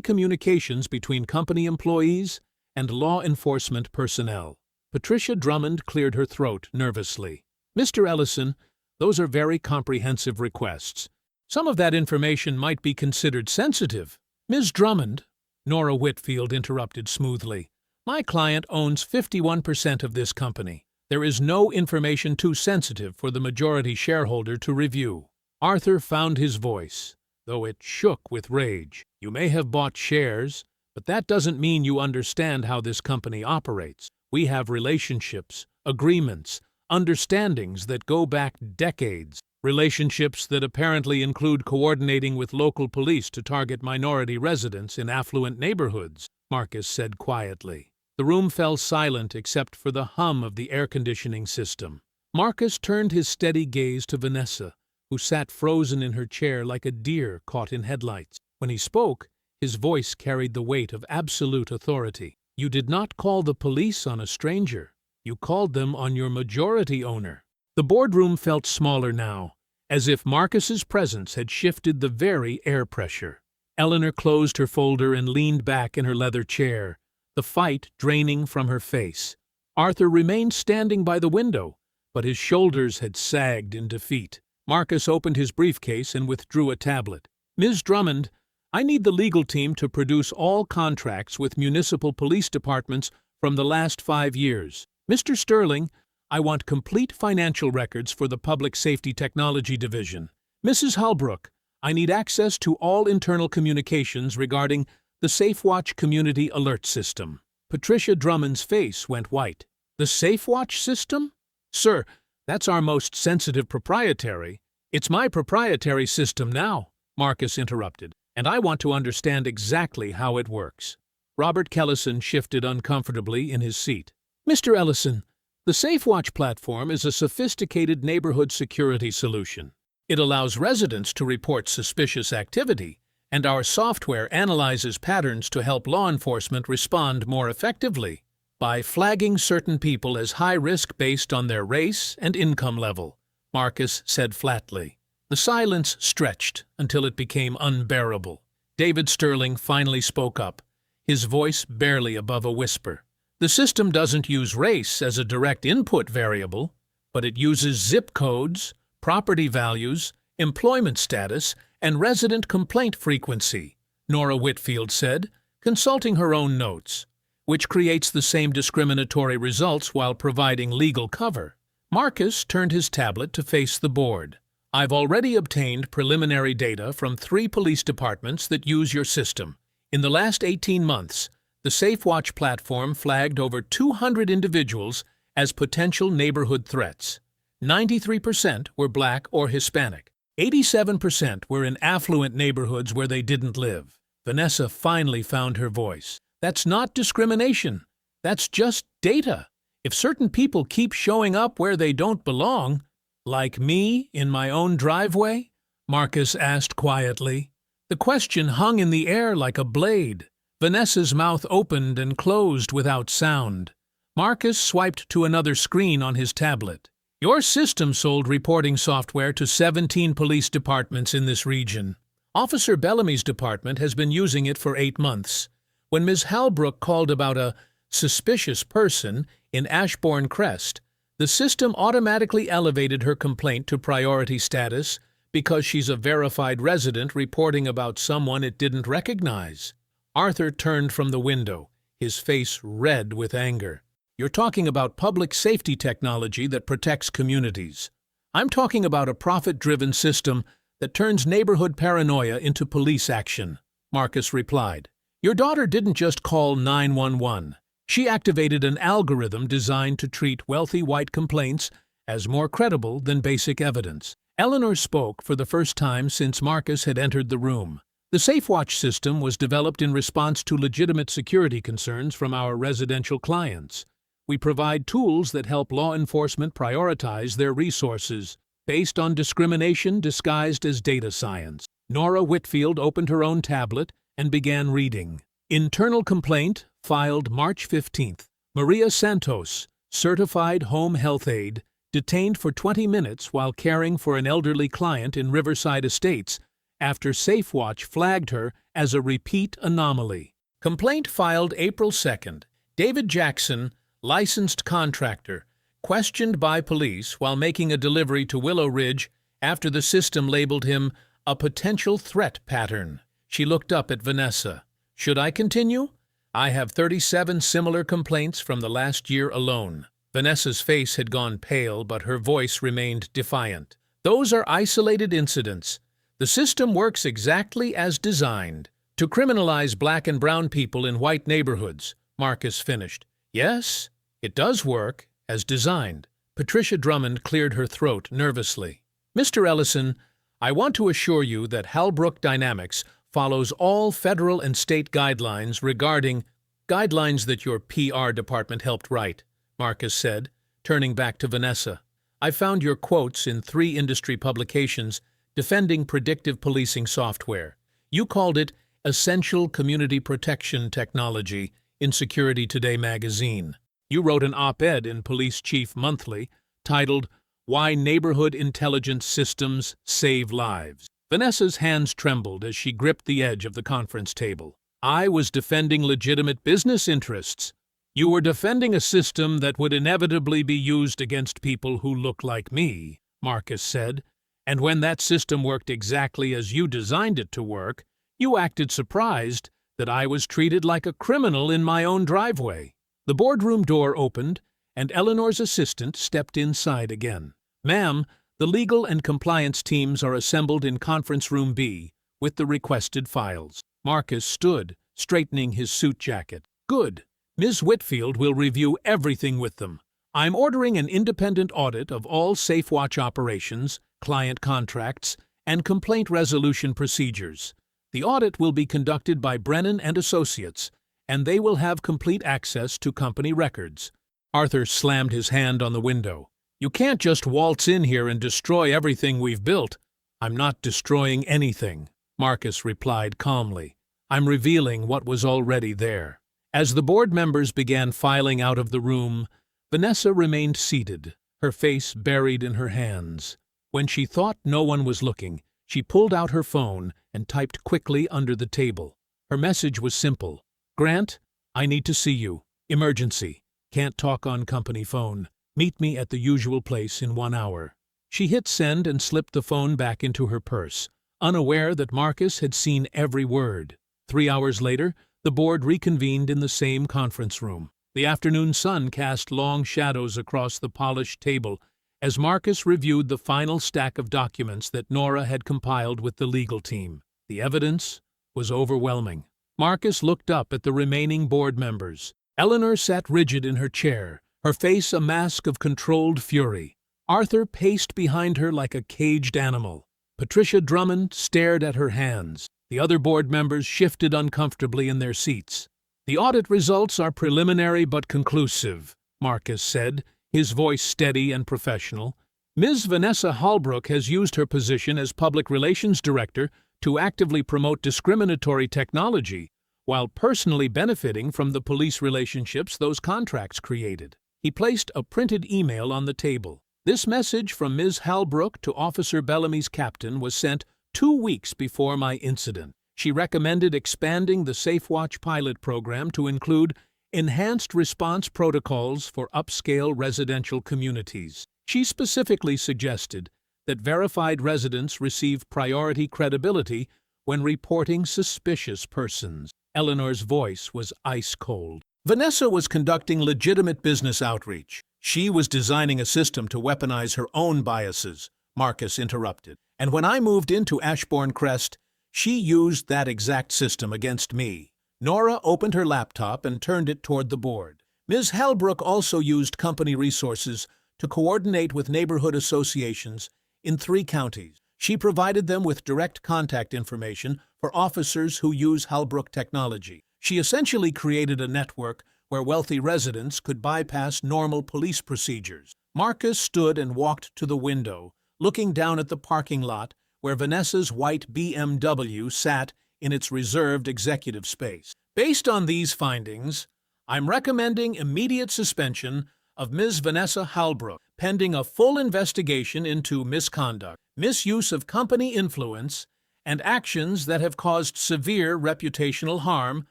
Speaker 3: communications between company employees and law enforcement personnel." Patricia Drummond cleared her throat nervously. "Mr. Ellison, those are very comprehensive requests. Some of that information might be considered sensitive." "Ms. Drummond," Nora Whitfield interrupted smoothly, "my client owns 51% of this company. There is no information too sensitive for the majority shareholder to review." Arthur found his voice, though it shook with rage. "You may have bought shares, but that doesn't mean you understand how this company operates. We have relationships, agreements, understandings that go back decades. Relationships that apparently include coordinating with local police to target minority residents in affluent neighborhoods," Marcus said quietly. The room fell silent except for the hum of the air conditioning system. Marcus turned his steady gaze to Vanessa, who sat frozen in her chair like a deer caught in headlights. When he spoke, his voice carried the weight of absolute authority. "You did not call the police on a stranger. You called them on your majority owner." The boardroom felt smaller now, as if Marcus's presence had shifted the very air pressure. Eleanor closed her folder and leaned back in her leather chair, the fight draining from her face. Arthur remained standing by the window, but his shoulders had sagged in defeat. Marcus opened his briefcase and withdrew a tablet. "Ms. Drummond, I need the legal team to produce all contracts with municipal police departments from the last 5 years. Mr. Sterling, I want complete financial records for the Public Safety Technology Division. Mrs. Halbrook, I need access to all internal communications regarding the SafeWatch Community Alert System." Patricia Drummond's face went white. "The SafeWatch system? Sir, that's our most sensitive proprietary." "It's my proprietary system now," Marcus interrupted, "and I want to understand exactly how it works." Robert Kellison shifted uncomfortably in his seat. "Mr. Ellison, the SafeWatch platform is a sophisticated neighborhood security solution. It allows residents to report suspicious activity, and our software analyzes patterns to help law enforcement respond more effectively by flagging certain people as high risk based on their race and income level," Marcus said flatly. The silence stretched until it became unbearable. David Sterling finally spoke up, his voice barely above a whisper. "The system doesn't use race as a direct input variable, but it uses zip codes, property values, employment status, and resident complaint frequency," Nora Whitfield said, consulting her own notes, "which creates the same discriminatory results while providing legal cover." Marcus turned his tablet to face the board. "I've already obtained preliminary data from 3 police departments that use your system. In the last 18 months, the SafeWatch platform flagged over 200 individuals as potential neighborhood threats. 93% were Black or Hispanic. 87% were in affluent neighborhoods where they didn't live." Vanessa finally found her voice. "That's not discrimination. That's just data. If certain people keep showing up where they don't belong, like me in my own driveway?" Marcus asked quietly. The question hung in the air like a blade. Vanessa's mouth opened and closed without sound. Marcus swiped to another screen on his tablet. "Your system sold reporting software to 17 police departments in this region. Officer Bellamy's department has been using it for 8 months. When Ms. Halbrook called about a suspicious person in Ashbourne Crest, the system automatically elevated her complaint to priority status because she's a verified resident reporting about someone it didn't recognize." Arthur turned from the window, his face red with anger. "You're talking about public safety technology that protects communities. I'm talking about a profit-driven system that turns neighborhood paranoia into police action," Marcus replied. "Your daughter didn't just call 911. She activated an algorithm designed to treat wealthy white complaints as more credible than basic evidence." Eleanor spoke for the first time since Marcus had entered the room. The SafeWatch system was developed in response to legitimate security concerns from our residential clients. We provide tools that help law enforcement prioritize their resources based on discrimination disguised as data science. Nora Whitfield opened her own tablet and began reading. Internal complaint filed March 15th. Maria Santos, certified home health aide, detained for 20 minutes while caring for an elderly client in Riverside Estates after SafeWatch flagged her as a repeat anomaly. Complaint filed April 2nd. David Jackson, licensed contractor, questioned by police while making a delivery to Willow Ridge after the system labeled him a potential threat pattern. She looked up at Vanessa. Should I continue? I have 37 similar complaints from the last year alone. Vanessa's face had gone pale, but her voice remained defiant. Those are isolated incidents. The system works exactly as designed. To criminalize black and brown people in white neighborhoods, Marcus finished. Yes, it does work, as designed. Patricia Drummond cleared her throat nervously. Mr. Ellison, I want to assure you that Halbrook Dynamics follows all federal and state guidelines regarding guidelines that your PR department helped write, Marcus said, turning back to Vanessa. I found your quotes in 3 industry publications defending predictive policing software. You called it essential community protection technology in Security Today magazine. You wrote an op-ed in Police Chief Monthly titled, Why Neighborhood Intelligence Systems Save Lives. Vanessa's hands trembled as she gripped the edge of the conference table. I was defending legitimate business interests. You were defending a system that would inevitably be used against people who look like me, Marcus said. And when that system worked exactly as you designed it to work, you acted surprised that I was treated like a criminal in my own driveway. The boardroom door opened, and Eleanor's assistant stepped inside again. Ma'am, the legal and compliance teams are assembled in Conference Room B with the requested files. Marcus stood, straightening his suit jacket. Good. Ms. Whitfield will review everything with them. I'm ordering an independent audit of all SafeWatch operations, client contracts, and complaint resolution procedures. The audit will be conducted by Brennan and Associates, and they will have complete access to company records. Arthur slammed his hand on the window. You can't just waltz in here and destroy everything we've built. I'm not destroying anything, Marcus replied calmly. I'm revealing what was already there. As the board members began filing out of the room, Vanessa remained seated, her face buried in her hands. When she thought no one was looking, she pulled out her phone and typed quickly under the table. Her message was simple. Grant, I need to see you. Emergency. Can't talk on company phone. Meet me at the usual place in 1 hour. She hit send and slipped the phone back into her purse, unaware that Marcus had seen every word. 3 hours later, the board reconvened in the same conference room. The afternoon sun cast long shadows across the polished table as Marcus reviewed the final stack of documents that Nora had compiled with the legal team. The evidence was overwhelming. Marcus looked up at the remaining board members. Eleanor sat rigid in her chair, her face a mask of controlled fury. Arthur paced behind her like a caged animal. Patricia Drummond stared at her hands. The other board members shifted uncomfortably in their seats. The audit results are preliminary but conclusive, Marcus said, his voice steady and professional. Ms. Vanessa Halbrook has used her position as Public Relations Director to actively promote discriminatory technology, while personally benefiting from the police relationships those contracts created. He placed a printed email on the table. This message from Ms. Halbrook to Officer Bellamy's captain was sent 2 weeks before my incident. She recommended expanding the SafeWatch pilot program to include enhanced response protocols for upscale residential communities. She specifically suggested that verified residents receive priority credibility when reporting suspicious persons. Eleanor's voice was ice cold. Vanessa was conducting legitimate business outreach. She was designing a system to weaponize her own biases, Marcus interrupted. And when I moved into Ashbourne Crest, she used that exact system against me. Nora opened her laptop and turned it toward the board. Ms. Halbrook also used company resources to coordinate with neighborhood associations in 3 counties. She provided them with direct contact information for officers who use Halbrook technology. She essentially created a network where wealthy residents could bypass normal police procedures. Marcus stood and walked to the window, looking down at the parking lot where Vanessa's white BMW sat in its reserved executive space. Based on these findings, I'm recommending immediate suspension of Ms. Vanessa Halbrook, pending a full investigation into misconduct, misuse of company influence, and actions that have caused severe reputational harm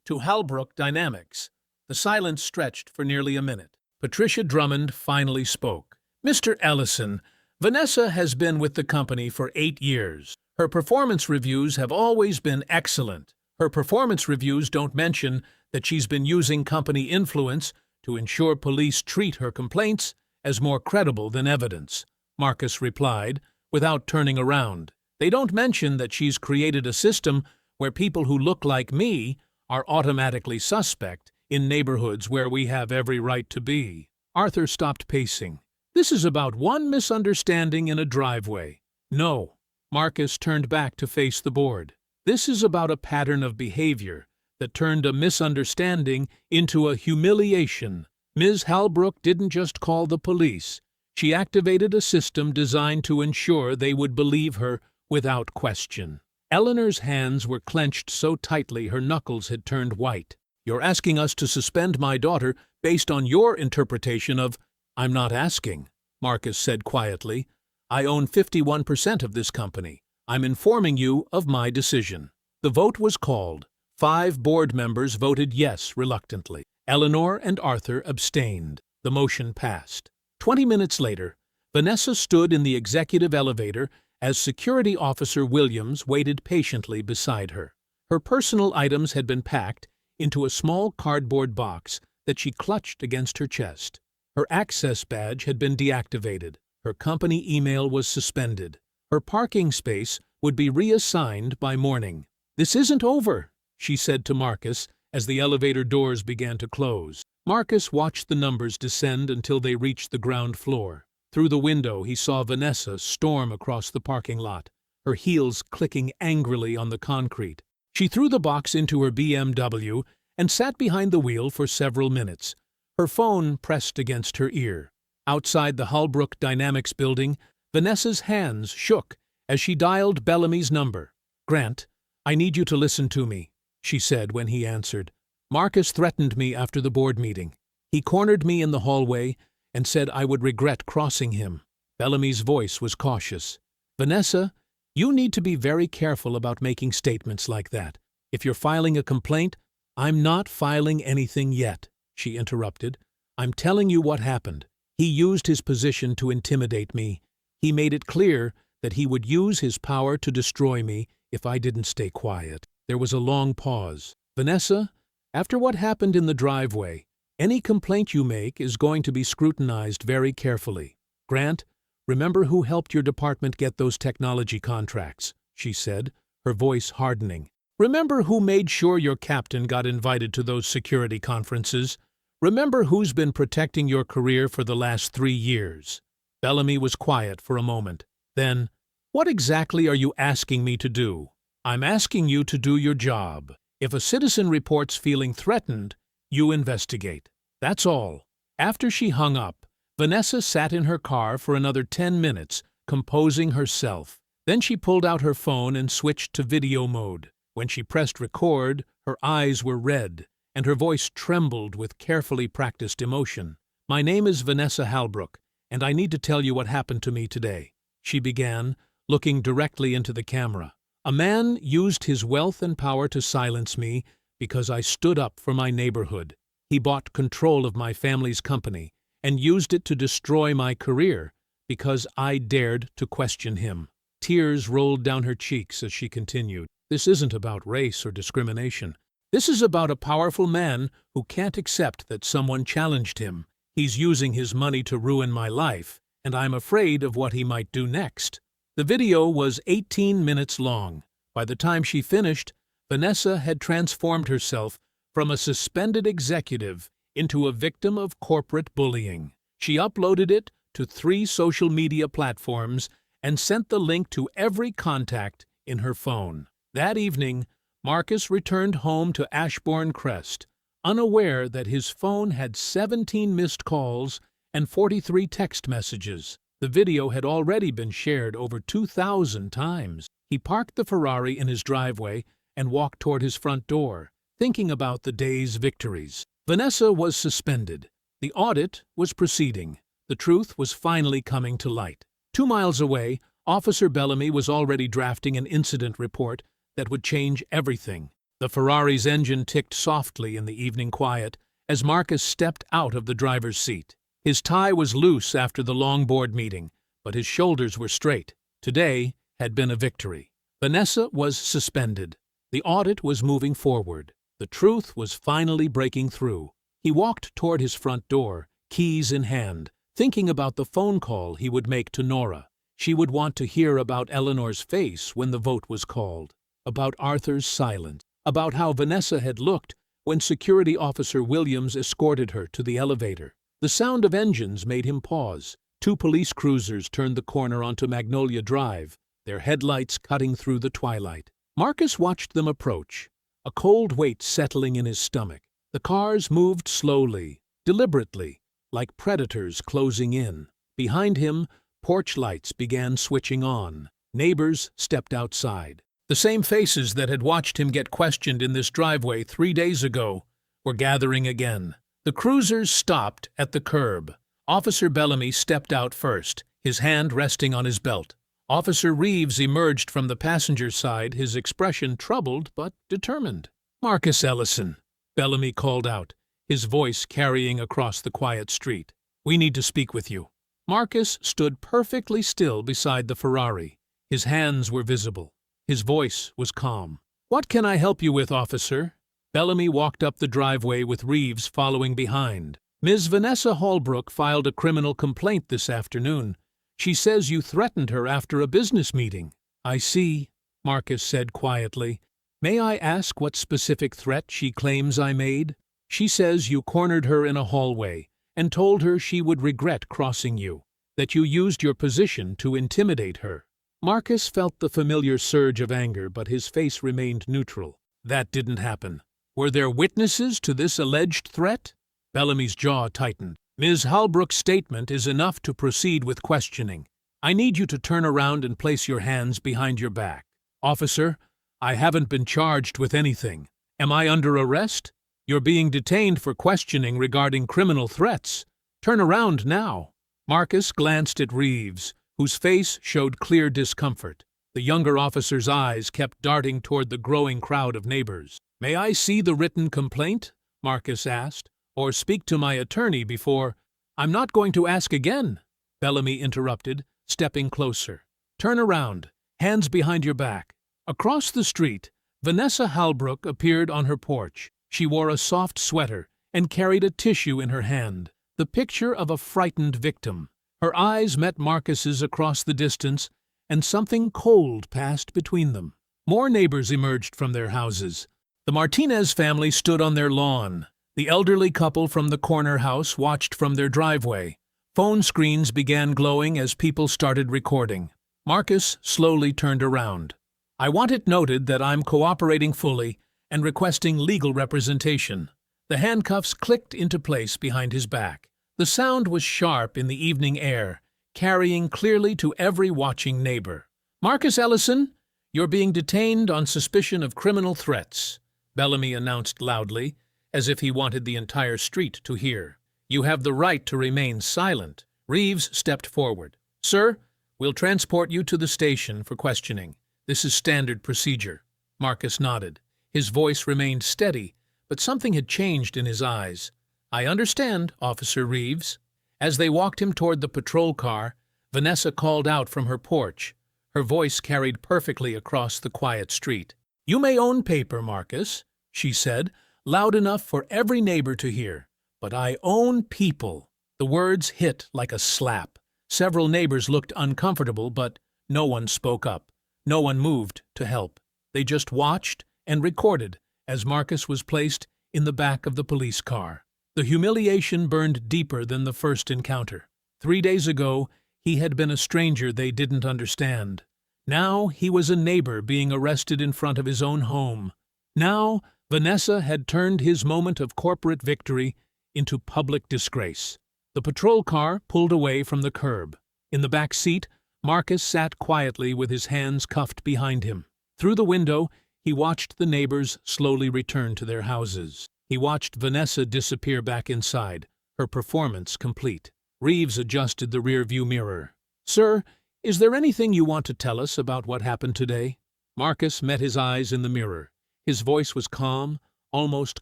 Speaker 3: to Halbrook Dynamics. The silence stretched for nearly a minute. Patricia Drummond finally spoke. Mr. Ellison, Vanessa has been with the company for 8 years. Her performance reviews have always been excellent. Her performance reviews don't mention that she's been using company influence to ensure police treat her complaints as more credible than evidence, Marcus replied, without turning around. They don't mention that she's created a system where people who look like me are automatically suspect in neighborhoods where we have every right to be. Arthur stopped pacing. This is about one misunderstanding in a driveway. No. Marcus turned back to face the board. This is about a pattern of behavior that turned a misunderstanding into a humiliation. Ms. Halbrook didn't just call the police. She activated a system designed to ensure they would believe her without question. Eleanor's hands were clenched so tightly her knuckles had turned white. You're asking us to suspend my daughter based on your interpretation of— I'm not asking, Marcus said quietly. I own 51% of this company. I'm informing you of my decision. The vote was called. 5 board members voted yes reluctantly. Eleanor and Arthur abstained. The motion passed. 20 minutes later, Vanessa stood in the executive elevator as Security Officer Williams waited patiently beside her. Her personal items had been packed into a small cardboard box that she clutched against her chest. Her access badge had been deactivated. Her company email was suspended. Her parking space would be reassigned by morning. This isn't over, she said to Marcus as the elevator doors began to close. Marcus watched the numbers descend until they reached the ground floor. Through the window, he saw Vanessa storm across the parking lot, her heels clicking angrily on the concrete. She threw the box into her BMW and sat behind the wheel for several minutes, her phone pressed against her ear. Outside the Halbrook Dynamics building, Vanessa's hands shook as she dialed Bellamy's number. "Grant, I need you to listen to me," she said when he answered. "Marcus threatened me after the board meeting. He cornered me in the hallway and said I would regret crossing him." Bellamy's voice was cautious. "Vanessa, you need to be very careful about making statements like that. If you're filing a complaint—" "I'm not filing anything yet," she interrupted. "I'm telling you what happened. He used his position to intimidate me. He made it clear that he would use his power to destroy me if I didn't stay quiet." There was a long pause. "Vanessa, after what happened in the driveway, any complaint you make is going to be scrutinized very carefully. Grant, remember who helped your department get those technology contracts," she said, her voice hardening. "Remember who made sure your captain got invited to those security conferences. Remember who's been protecting your career for the last 3 years." Bellamy was quiet for a moment. Then, "What exactly are you asking me to do?" "I'm asking you to do your job. If a citizen reports feeling threatened, you investigate. That's all." After she hung up, Vanessa sat in her car for another 10 minutes, composing herself. Then she pulled out her phone and switched to video mode. When she pressed record, her eyes were red, and her voice trembled with carefully practiced emotion. "My name is Vanessa Halbrook, and I need to tell you what happened to me today," she began, looking directly into the camera. "A man used his wealth and power to silence me because I stood up for my neighborhood. He bought control of my family's company and used it to destroy my career because I dared to question him." Tears rolled down her cheeks as she continued. "This isn't about race or discrimination. This is about a powerful man who can't accept that someone challenged him. He's using his money to ruin my life, and I'm afraid of what he might do next." The video was 18 minutes long. By the time she finished, Vanessa had transformed herself from a suspended executive into a victim of corporate bullying. She uploaded it to 3 social media platforms and sent the link to every contact in her phone. That evening, Marcus returned home to Ashbourne Crest, unaware that his phone had 17 missed calls and 43 text messages. The video had already been shared over 2,000 times. He parked the Ferrari in his driveway and walked toward his front door, thinking about the day's victories. Vanessa was suspended. The audit was proceeding. The truth was finally coming to light. 2 miles away, Officer Bellamy was already drafting an incident report that would change everything. The Ferrari's engine ticked softly in the evening quiet as Marcus stepped out of the driver's seat. His tie was loose after the long board meeting, but his shoulders were straight. Today had been a victory. Vanessa was suspended. The audit was moving forward. The truth was finally breaking through. He walked toward his front door, keys in hand, thinking about the phone call he would make to Nora. She would want to hear about Eleanor's face when the vote was called, about Arthur's silence, about how Vanessa had looked when Security Officer Williams escorted her to the elevator. The sound of engines made him pause. 2 police cruisers turned the corner onto Magnolia Drive, their headlights cutting through the twilight. Marcus watched them approach, a cold weight settling in his stomach. The cars moved slowly, deliberately, like predators closing in. Behind him, porch lights began switching on. Neighbors stepped outside. The same faces that had watched him get questioned in this driveway 3 days ago were gathering again. The cruisers stopped at the curb. Officer Bellamy stepped out first, his hand resting on his belt. Officer Reeves emerged from the passenger's side, his expression troubled but determined. "Marcus Ellison," Bellamy called out, his voice carrying across the quiet street. "We need to speak with you." Marcus stood perfectly still beside the Ferrari. His hands were visible. His voice was calm. "What can I help you with, officer?" Bellamy walked up the driveway with Reeves following behind. "Ms. Vanessa Holbrook filed a criminal complaint this afternoon. She says you threatened her after a business meeting." "I see," Marcus said quietly. "May I ask what specific threat she claims I made?" "She says you cornered her in a hallway and told her she would regret crossing you, that you used your position to intimidate her." Marcus felt the familiar surge of anger, but his face remained neutral. "That didn't happen." "Were there witnesses to this alleged threat?" Bellamy's jaw tightened. "Ms. Holbrook's statement is enough to proceed with questioning. I need you to turn around and place your hands behind your back." "Officer, I haven't been charged with anything. Am I under arrest? You're being detained for questioning regarding criminal threats. Turn around now." Marcus glanced at Reeves, whose face showed clear discomfort. The younger officer's eyes kept darting toward the growing crowd of neighbors. "May I see the written complaint?" Marcus asked. "Or speak to my attorney before—" "I'm not going to ask again," Bellamy interrupted, stepping closer. "Turn around, hands behind your back." Across the street, Vanessa Holbrook appeared on her porch. She wore a soft sweater and carried a tissue in her hand, the picture of a frightened victim. Her eyes met Marcus's across the distance, and something cold passed between them. More neighbors emerged from their houses. The Martinez family stood on their lawn. The elderly couple from the corner house watched from their driveway. Phone screens began glowing as people started recording. Marcus slowly turned around. "I want it noted that I'm cooperating fully and requesting legal representation." The handcuffs clicked into place behind his back. The sound was sharp in the evening air, carrying clearly to every watching neighbor. "Marcus Ellison, you're being detained on suspicion of criminal threats," Bellamy announced loudly, as if he wanted the entire street to hear. "You have the right to remain silent." Reeves stepped forward. "Sir, we'll transport you to the station for questioning. This is standard procedure." Marcus nodded. His voice remained steady, but something had changed in his eyes. "I understand, Officer Reeves." As they walked him toward the patrol car, Vanessa called out from her porch. Her voice carried perfectly across the quiet street. "You may own paper, Marcus," she said, loud enough for every neighbor to hear. "But I own people." The words hit like a slap. Several neighbors looked uncomfortable, but no one spoke up. No one moved to help. They just watched and recorded as Marcus was placed in the back of the police car. The humiliation burned deeper than the first encounter. 3 days ago, He had been a stranger they didn't understand. Now he was a neighbor being arrested in front of his own home. Now Vanessa had turned his moment of corporate victory into public disgrace. The patrol car pulled away from the curb. In the back seat, Marcus sat quietly with his hands cuffed behind him. Through the window, he watched the neighbors slowly return to their houses. He watched Vanessa disappear back inside, her performance complete. Reeves adjusted the rear-view mirror. "Sir, is there anything you want to tell us about what happened today?" Marcus met his eyes in the mirror. His voice was calm, almost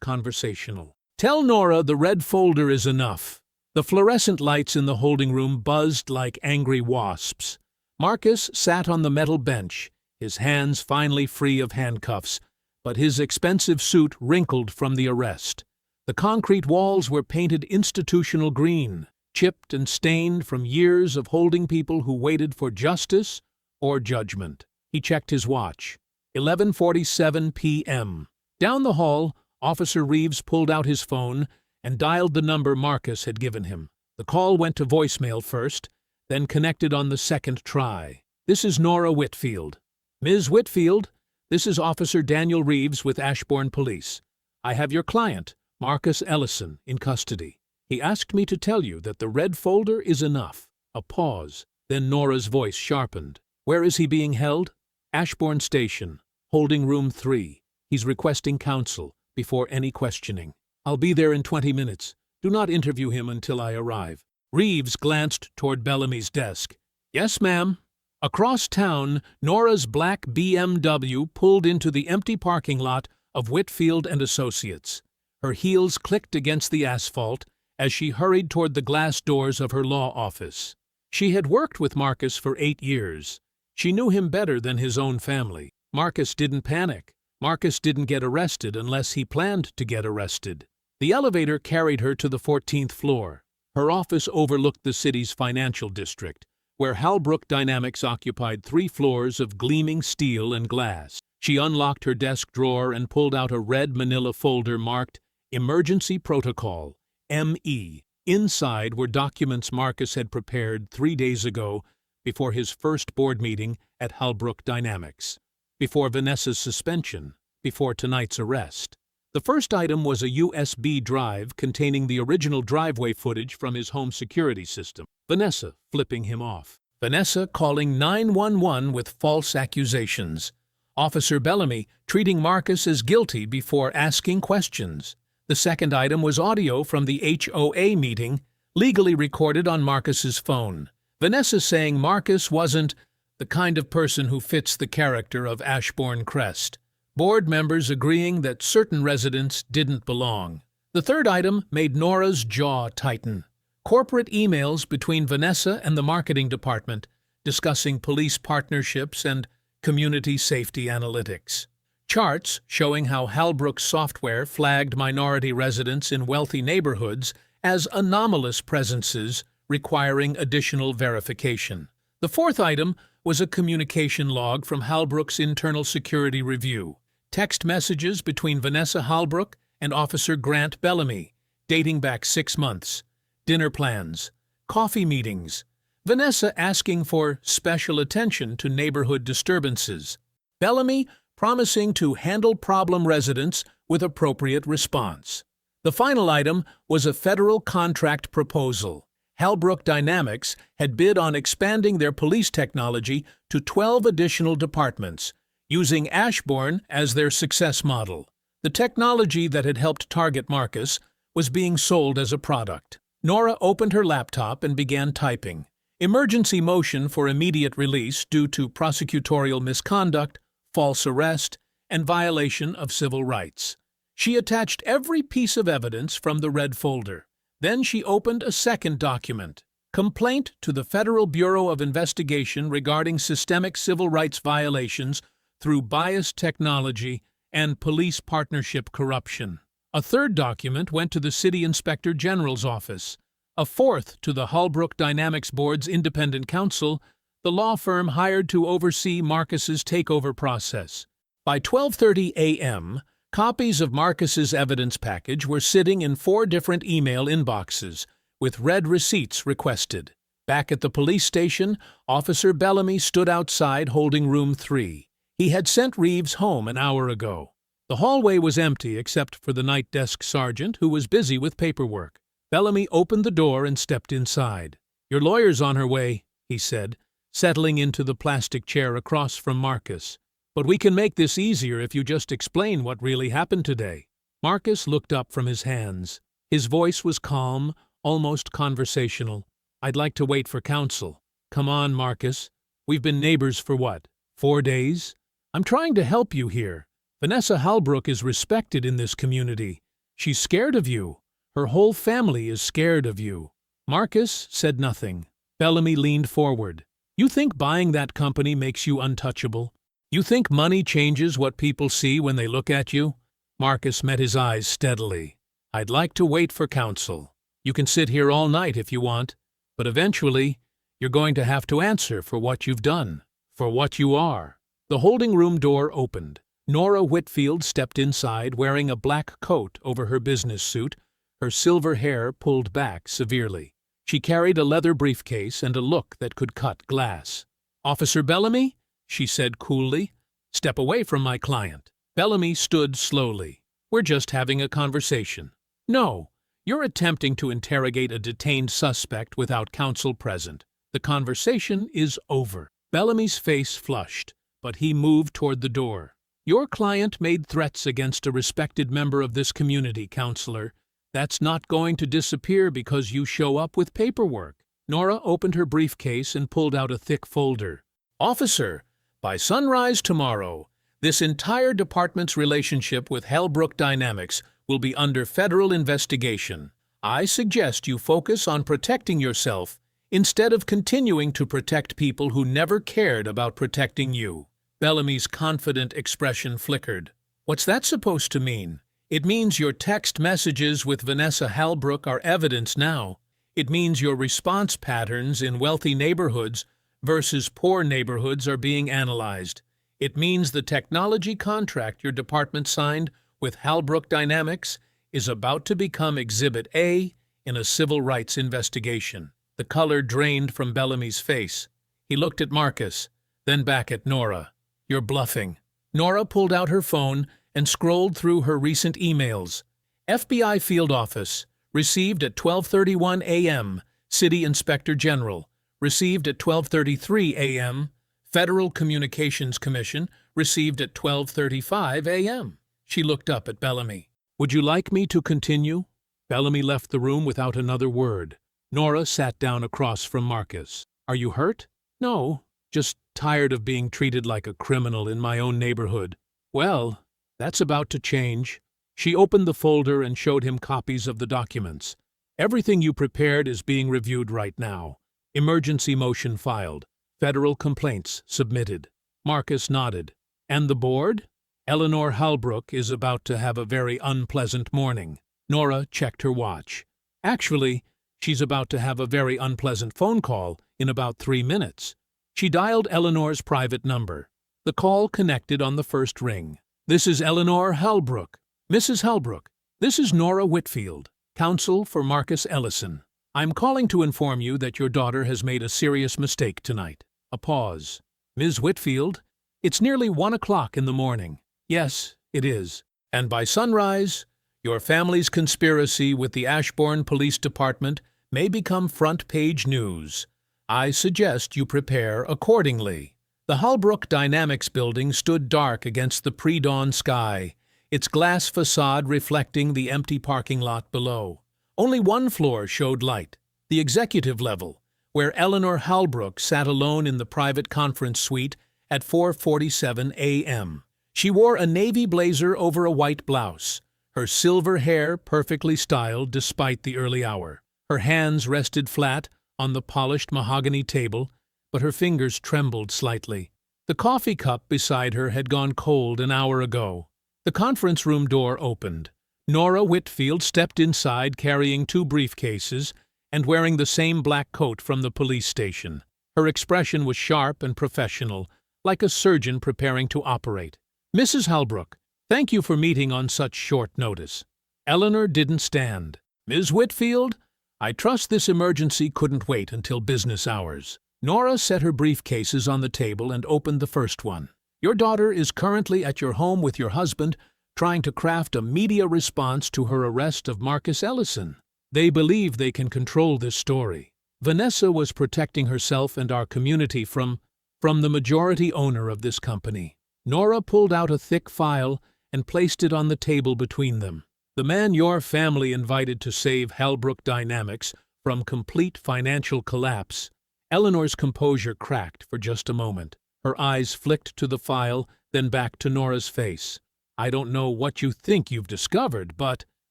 Speaker 3: conversational. "Tell Nora the red folder is enough." The fluorescent lights in the holding room buzzed like angry wasps. Marcus sat on the metal bench, his hands finally free of handcuffs, but his expensive suit wrinkled from the arrest. The concrete walls were painted institutional green, chipped and stained from years of holding people who waited for justice or judgment. He checked his watch. 11:47 p.m. Down the hall, Officer Reeves pulled out his phone and dialed the number Marcus had given him. The call went to voicemail first, then connected on the second try. "This is Nora Whitfield." "Ms. Whitfield, this is Officer Daniel Reeves with Ashbourne Police. I have your client, Marcus Ellison, in custody. He asked me to tell you that the red folder is enough." A pause, then Nora's voice sharpened. "Where is he being held?" "Ashbourne Station, holding room 3. He's requesting counsel before any questioning." "I'll be there in 20 minutes. Do not interview him until I arrive." Reeves glanced toward Bellamy's desk. "Yes, ma'am." Across town, Nora's black BMW pulled into the empty parking lot of Whitfield and Associates. Her heels clicked against the asphalt as she hurried toward the glass doors of her law office. She had worked with Marcus for 8 years. She knew him better than his own family. Marcus didn't panic. Marcus didn't get arrested unless he planned to get arrested. The elevator carried her to the 14th floor. Her office overlooked the city's financial district, where Halbrook Dynamics occupied 3 floors of gleaming steel and glass. She unlocked her desk drawer and pulled out a red manila folder marked Emergency Protocol, ME. Inside were documents Marcus had prepared 3 days ago before his first board meeting at Halbrook Dynamics, before Vanessa's suspension, before tonight's arrest. The first item was a USB drive containing the original driveway footage from his home security system. Vanessa flipping him off. Vanessa calling 911 with false accusations. Officer Bellamy treating Marcus as guilty before asking questions. The second item was audio from the HOA meeting, legally recorded on Marcus's phone. Vanessa saying Marcus wasn't the kind of person who fits the character of Ashbourne Crest. Board members agreeing that certain residents didn't belong. The third item made Nora's jaw tighten. Corporate emails between Vanessa and the marketing department discussing police partnerships and community safety analytics. Charts showing how Halbrook's software flagged minority residents in wealthy neighborhoods as anomalous presences requiring additional verification. The fourth item was a communication log from Halbrook's internal security review. Text messages between Vanessa Halbrook and Officer Grant Bellamy, dating back 6 months. Dinner plans. Coffee meetings. Vanessa asking for special attention to neighborhood disturbances. Bellamy promising to handle problem residents with appropriate response. The final item was a federal contract proposal. Halbrook Dynamics had bid on expanding their police technology to 12 additional departments, using Ashbourne as their success model. The technology that had helped target Marcus was being sold as a product. Nora opened her laptop and began typing. Emergency motion for immediate release due to prosecutorial misconduct, false arrest, and violation of civil rights. She attached every piece of evidence from the red folder. Then she opened a second document. Complaint to the Federal Bureau of Investigation regarding systemic civil rights violations through biased technology and police partnership corruption. A third document went to the City Inspector General's office. A fourth to the Halbrook Dynamics Board's independent counsel, the law firm hired to oversee Marcus's takeover process. By 12:30 a.m., copies of Marcus's evidence package were sitting in 4 different email inboxes, with red receipts requested. Back at the police station, Officer Bellamy stood outside holding room 3. He had sent Reeves home an hour ago. The hallway was empty except for the night desk sergeant, who was busy with paperwork. Bellamy opened the door and stepped inside. "Your lawyer's on her way," he said, settling into the plastic chair across from Marcus. "But we can make this easier if you just explain what really happened today." Marcus looked up from his hands. His voice was calm, almost conversational. "I'd like to wait for counsel." "Come on, Marcus. We've been neighbors for what, 4 days? I'm trying to help you here. Vanessa Halbrook is respected in this community. She's scared of you. Her whole family is scared of you." Marcus said nothing. Bellamy leaned forward. "You think buying that company makes you untouchable? You think money changes what people see when they look at you?" Marcus met his eyes steadily. "I'd like to wait for counsel. You can sit here all night if you want, but eventually you're going to have to answer for what you've done, for what you are." The holding room door opened. Nora Whitfield stepped inside wearing a black coat over her business suit, her silver hair pulled back severely. She carried a leather briefcase and a look that could cut glass. "Officer Bellamy," she said coolly, "step away from my client." Bellamy stood slowly. "We're just having a conversation." "No, you're attempting to interrogate a detained suspect without counsel present. The conversation is over." Bellamy's face flushed, but he moved toward the door. "Your client made threats against a respected member of this community, counselor. That's not going to disappear because you show up with paperwork." Nora opened her briefcase and pulled out a thick folder. "Officer, by sunrise tomorrow, this entire department's relationship with Halbrook Dynamics will be under federal investigation. I suggest you focus on protecting yourself instead of continuing to protect people who never cared about protecting you." Bellamy's confident expression flickered. "What's that supposed to mean?" "It means your text messages with Vanessa Halbrook are evidence now. It means your response patterns in wealthy neighborhoods versus poor neighborhoods are being analyzed. It means the technology contract your department signed with Halbrook Dynamics is about to become Exhibit A in a civil rights investigation." The color drained from Bellamy's face. He looked at Marcus, then back at Nora. "You're bluffing." Nora pulled out her phone and scrolled through her recent emails. "FBI Field Office. Received at 12:31 a.m. City Inspector General. Received at 12:33 a.m. Federal Communications Commission. Received at 12:35 a.m. She looked up at Bellamy. "Would you like me to continue?" Bellamy left the room without another word. Nora sat down across from Marcus. "Are you hurt?" "No, just tired of being treated like a criminal in my own neighborhood." "Well, that's about to change." She opened the folder and showed him copies of the documents. "Everything you prepared is being reviewed right now. Emergency motion filed. Federal complaints submitted." Marcus nodded. "And the board?" "Eleanor Halbrook is about to have a very unpleasant morning." Nora checked her watch. "Actually, she's about to have a very unpleasant phone call in about 3 minutes." She dialed Eleanor's private number. The call connected on the first ring. "This is Eleanor Halbrook." "Mrs. Halbrook, this is Nora Whitfield, counsel for Marcus Ellison. I'm calling to inform you that your daughter has made a serious mistake tonight." A pause. "Ms. Whitfield, it's nearly 1 o'clock in the morning." "Yes, it is. And by sunrise, your family's conspiracy with the Ashbourne Police Department may become front-page news. I suggest you prepare accordingly." The Halbrook Dynamics building stood dark against the pre-dawn sky, its glass facade reflecting the empty parking lot below. Only one floor showed light, the executive level, where Eleanor Halbrook sat alone in the private conference suite at 4:47 a.m. She wore a navy blazer over a white blouse, her silver hair perfectly styled despite the early hour. Her hands rested flat on the polished mahogany table, but her fingers trembled slightly. The coffee cup beside her had gone cold an hour ago. The conference room door opened. Nora Whitfield stepped inside carrying 2 briefcases and wearing the same black coat from the police station. Her expression was sharp and professional, like a surgeon preparing to operate. "Mrs. Halbrook, thank you for meeting on such short notice." Eleanor didn't stand. "Ms. Whitfield, I trust this emergency couldn't wait until business hours. Nora set her briefcases on the table and opened the first one. Your daughter is currently at your home with your husband, trying to craft a media response to her arrest of Marcus Ellison. They believe they can control this story. Vanessa was protecting herself and our community from the majority owner of this company. Nora pulled out a thick file and placed it on the table between them. The man your family invited to save Halbrook Dynamics from complete financial collapse. Eleanor's composure cracked for just a moment. Her eyes flicked to the file, then back to Nora's face. I don't know what you think you've discovered, but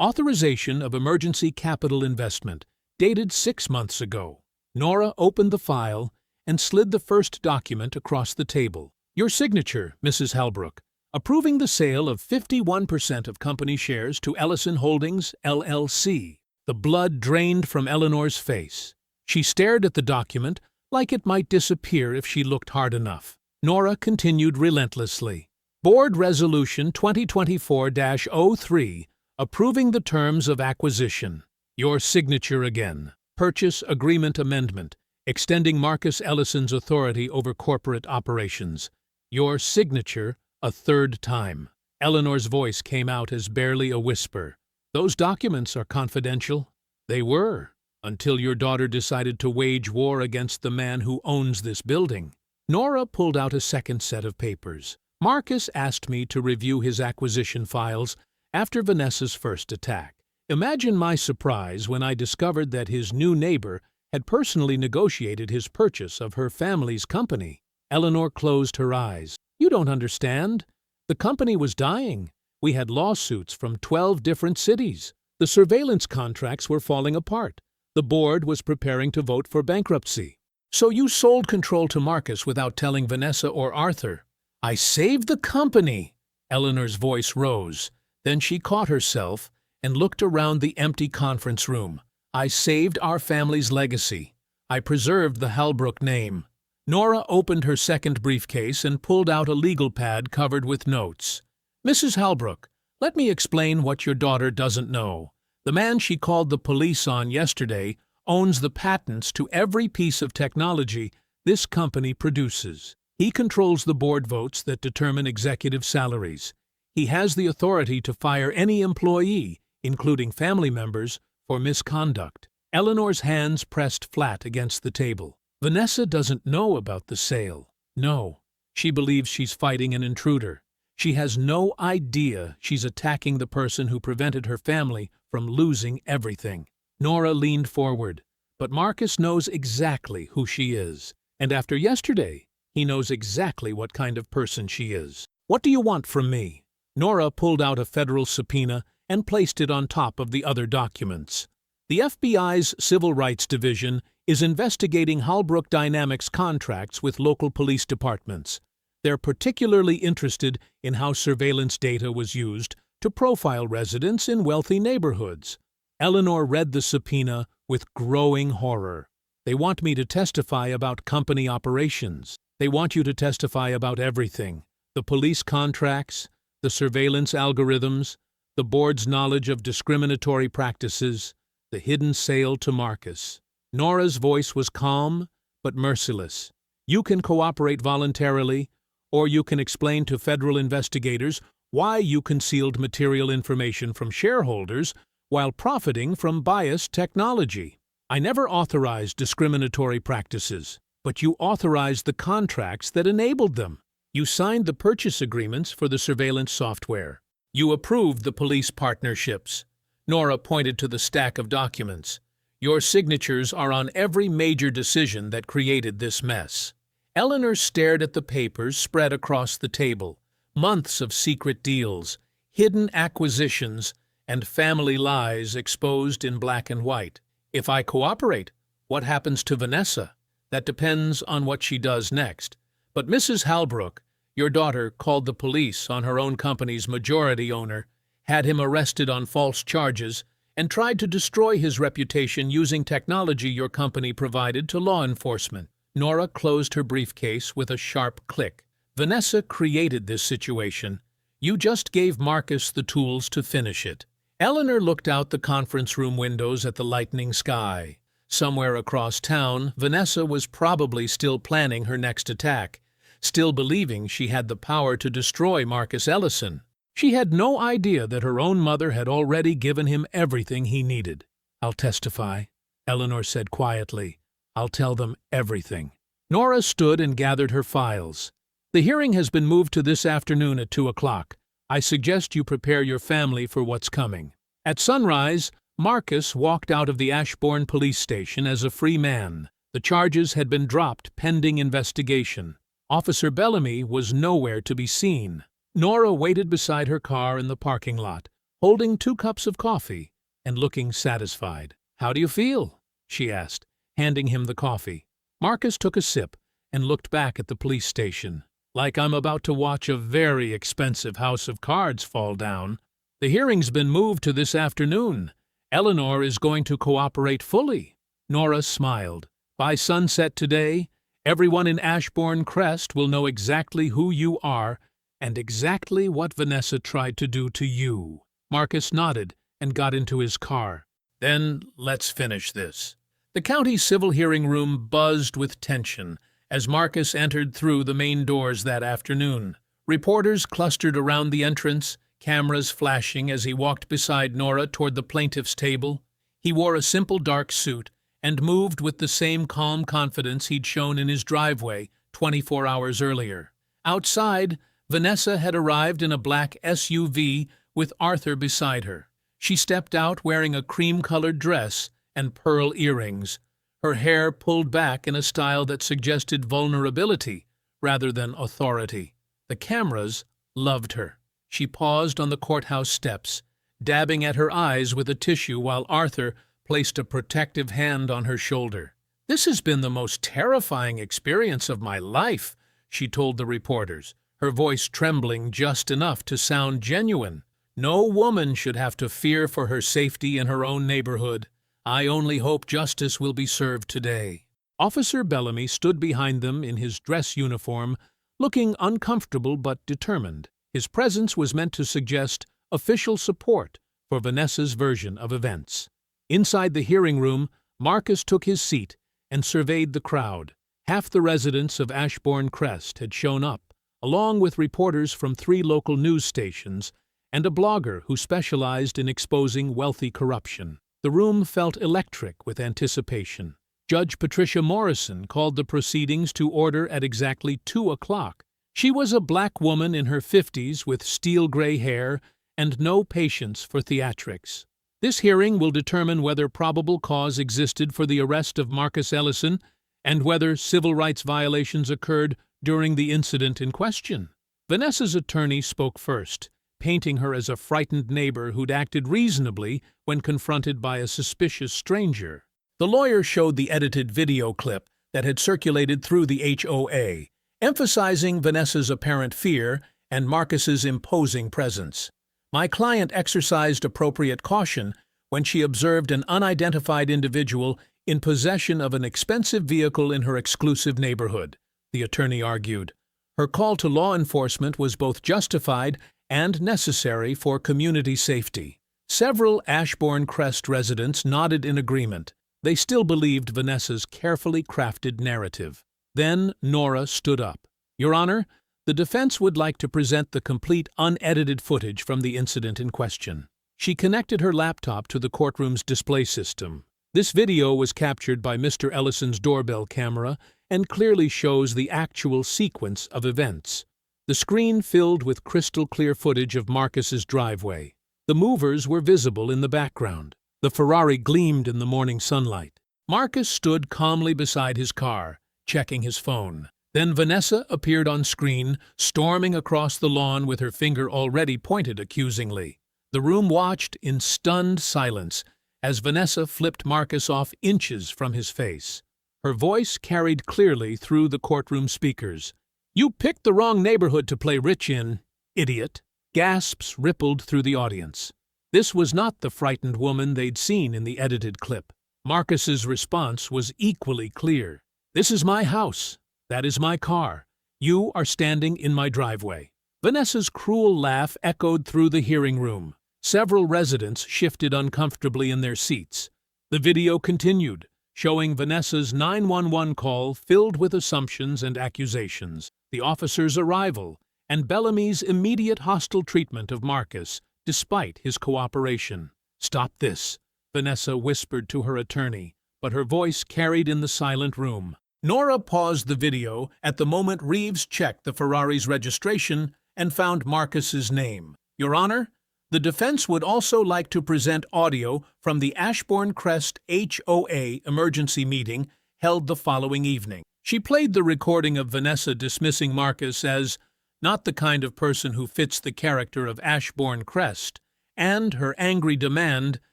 Speaker 3: authorization of emergency capital investment, dated 6 months ago. Nora opened the file and slid the first document across the table. Your signature, Mrs. Halbrook, approving the sale of 51% of company shares to Ellison Holdings, LLC. The blood drained from Eleanor's face. She stared at the document like it might disappear if she looked hard enough. Nora continued relentlessly. Board Resolution 2024-03, approving the terms of acquisition. Your signature again. Purchase Agreement Amendment, extending Marcus Ellison's authority over corporate operations. Your signature a third time. Eleanor's voice came out as barely a whisper. Those documents are confidential. They were, until your daughter decided to wage war against the man who owns this building. Nora pulled out a second set of papers. Marcus asked me to review his acquisition files after Vanessa's first attack. Imagine my surprise when I discovered that his new neighbor had personally negotiated his purchase of her family's company. Eleanor closed her eyes. You don't understand. The company was dying. We had lawsuits from 12 different cities. The surveillance contracts were falling apart. The board was preparing to vote for bankruptcy. So you sold control to Marcus without telling Vanessa or Arthur. I saved the company. Eleanor's voice rose. Then she caught herself and looked around the empty conference room. I saved our family's legacy. I preserved the Halbrook name. Nora opened her second briefcase and pulled out a legal pad covered with notes. Mrs. Halbrook, let me explain what your daughter doesn't know. The man she called the police on yesterday owns the patents to every piece of technology this company produces. He controls the board votes that determine executive salaries. He has the authority to fire any employee, including family members, for misconduct. Eleanor's hands pressed flat against the table. Vanessa doesn't know about the sale. No, she believes she's fighting an intruder. She has no idea she's attacking the person who prevented her family from losing everything. Nora leaned forward. But Marcus knows exactly who she is. And after yesterday, he knows exactly what kind of person she is. What do you want from me? Nora pulled out a federal subpoena and placed it on top of the other documents. The FBI's Civil Rights Division is investigating Halbrook Dynamics contracts with local police departments. They're particularly interested in how surveillance data was used to profile residents in wealthy neighborhoods. Eleanor read the subpoena with growing horror. They want me to testify about company operations. They want you to testify about everything. The police contracts, the surveillance algorithms, the board's knowledge of discriminatory practices, the hidden sale to Marcus. Nora's voice was calm but merciless. You can cooperate voluntarily, or you can explain to federal investigators why you concealed material information from shareholders while profiting from biased technology. I never authorized discriminatory practices, but you authorized the contracts that enabled them. You signed the purchase agreements for the surveillance software. You approved the police partnerships. Nora pointed to the stack of documents. Your signatures are on every major decision that created this mess. Eleanor stared at the papers spread across the table. Months of secret deals, hidden acquisitions, and family lies exposed in black and white. If I cooperate, what happens to Vanessa? That depends on what she does next. But Mrs. Halbrook, your daughter, called the police on her own company's majority owner, had him arrested on false charges, and tried to destroy his reputation using technology your company provided to law enforcement. Nora closed her briefcase with a sharp click. Vanessa created this situation. You just gave Marcus the tools to finish it. Eleanor looked out the conference room windows at the lightening sky. Somewhere across town, Vanessa was probably still planning her next attack, still believing she had the power to destroy Marcus Ellison. She had no idea that her own mother had already given him everything he needed. "I'll testify," Eleanor said quietly. "I'll tell them everything." Nora stood and gathered her files. "The hearing has been moved to this afternoon at 2 o'clock. I suggest you prepare your family for what's coming." At sunrise, Marcus walked out of the Ashbourne police station as a free man. The charges had been dropped pending investigation. Officer Bellamy was nowhere to be seen. Nora waited beside her car in the parking lot, holding 2 cups of coffee and looking satisfied. "How do you feel?" she asked, handing him the coffee. Marcus took a sip and looked back at the police station. "Like I'm about to watch a very expensive house of cards fall down. The hearing's been moved to this afternoon. Eleanor is going to cooperate fully." Nora smiled. "By sunset today, everyone in Ashbourne Crest will know exactly who you are and exactly what Vanessa tried to do to you." Marcus nodded and got into his car. "Then let's finish this." The county civil hearing room buzzed with tension as Marcus entered through the main doors that afternoon. Reporters clustered around the entrance, cameras flashing as he walked beside Nora toward the plaintiff's table. He wore a simple dark suit and moved with the same calm confidence he'd shown in his driveway 24 hours earlier. Outside, Vanessa had arrived in a black SUV with Arthur beside her. She stepped out wearing a cream-colored dress and pearl earrings, her hair pulled back in a style that suggested vulnerability rather than authority. The cameras loved her. She paused on the courthouse steps, dabbing at her eyes with a tissue while Arthur placed a protective hand on her shoulder. "This has been the most terrifying experience of my life," she told the reporters, her voice trembling just enough to sound genuine. "No woman should have to fear for her safety in her own neighborhood. I only hope justice will be served today." Officer Bellamy stood behind them in his dress uniform, looking uncomfortable but determined. His presence was meant to suggest official support for Vanessa's version of events. Inside the hearing room, Marcus took his seat and surveyed the crowd. Half the residents of Ashbourne Crest had shown up, along with reporters from 3 local news stations and a blogger who specialized in exposing wealthy corruption. The room felt electric with anticipation. Judge Patricia Morrison called the proceedings to order at exactly 2 o'clock. She was a black woman in her 50s with steel-gray hair and no patience for theatrics. "This hearing will determine whether probable cause existed for the arrest of Marcus Ellison and whether civil rights violations occurred during the incident in question." Vanessa's attorney spoke first, painting her as a frightened neighbor who'd acted reasonably when confronted by a suspicious stranger. The lawyer showed the edited video clip that had circulated through the HOA, emphasizing Vanessa's apparent fear and Marcus's imposing presence. "My client exercised appropriate caution when she observed an unidentified individual in possession of an expensive vehicle in her exclusive neighborhood," the attorney argued. "Her call to law enforcement was both justified and necessary for community safety." Several Ashbourne Crest residents nodded in agreement. They still believed Vanessa's carefully crafted narrative. Then Nora stood up. "Your Honor, the defense would like to present the complete unedited footage from the incident in question." She connected her laptop to the courtroom's display system. This video was captured by Mr. Ellison's doorbell camera and clearly shows the actual sequence of events. The screen filled with crystal-clear footage of Marcus's driveway. The movers were visible in the background. The Ferrari gleamed in the morning sunlight. Marcus stood calmly beside his car, checking his phone. Then Vanessa appeared on screen, storming across the lawn with her finger already pointed accusingly. The room watched in stunned silence as Vanessa flipped Marcus off inches from his face. Her voice carried clearly through the courtroom speakers. "You picked the wrong neighborhood to play rich in, idiot." Gasps rippled through the audience. This was not the frightened woman they'd seen in the edited clip. Marcus's response was equally clear. "This is my house. That is my car. You are standing in my driveway." Vanessa's cruel laugh echoed through the hearing room. Several residents shifted uncomfortably in their seats. The video continued, showing Vanessa's 911 call filled with assumptions and accusations, the officer's arrival, and Bellamy's immediate hostile treatment of Marcus, despite his cooperation. "Stop this," Vanessa whispered to her attorney, but her voice carried in the silent room. Nora paused the video at the moment Reeves checked the Ferrari's registration and found Marcus's name. "Your Honor, the defense would also like to present audio from the Ashbourne Crest HOA emergency meeting held the following evening." She played the recording of Vanessa dismissing Marcus as not the kind of person who fits the character of Ashbourne Crest, and her angry demand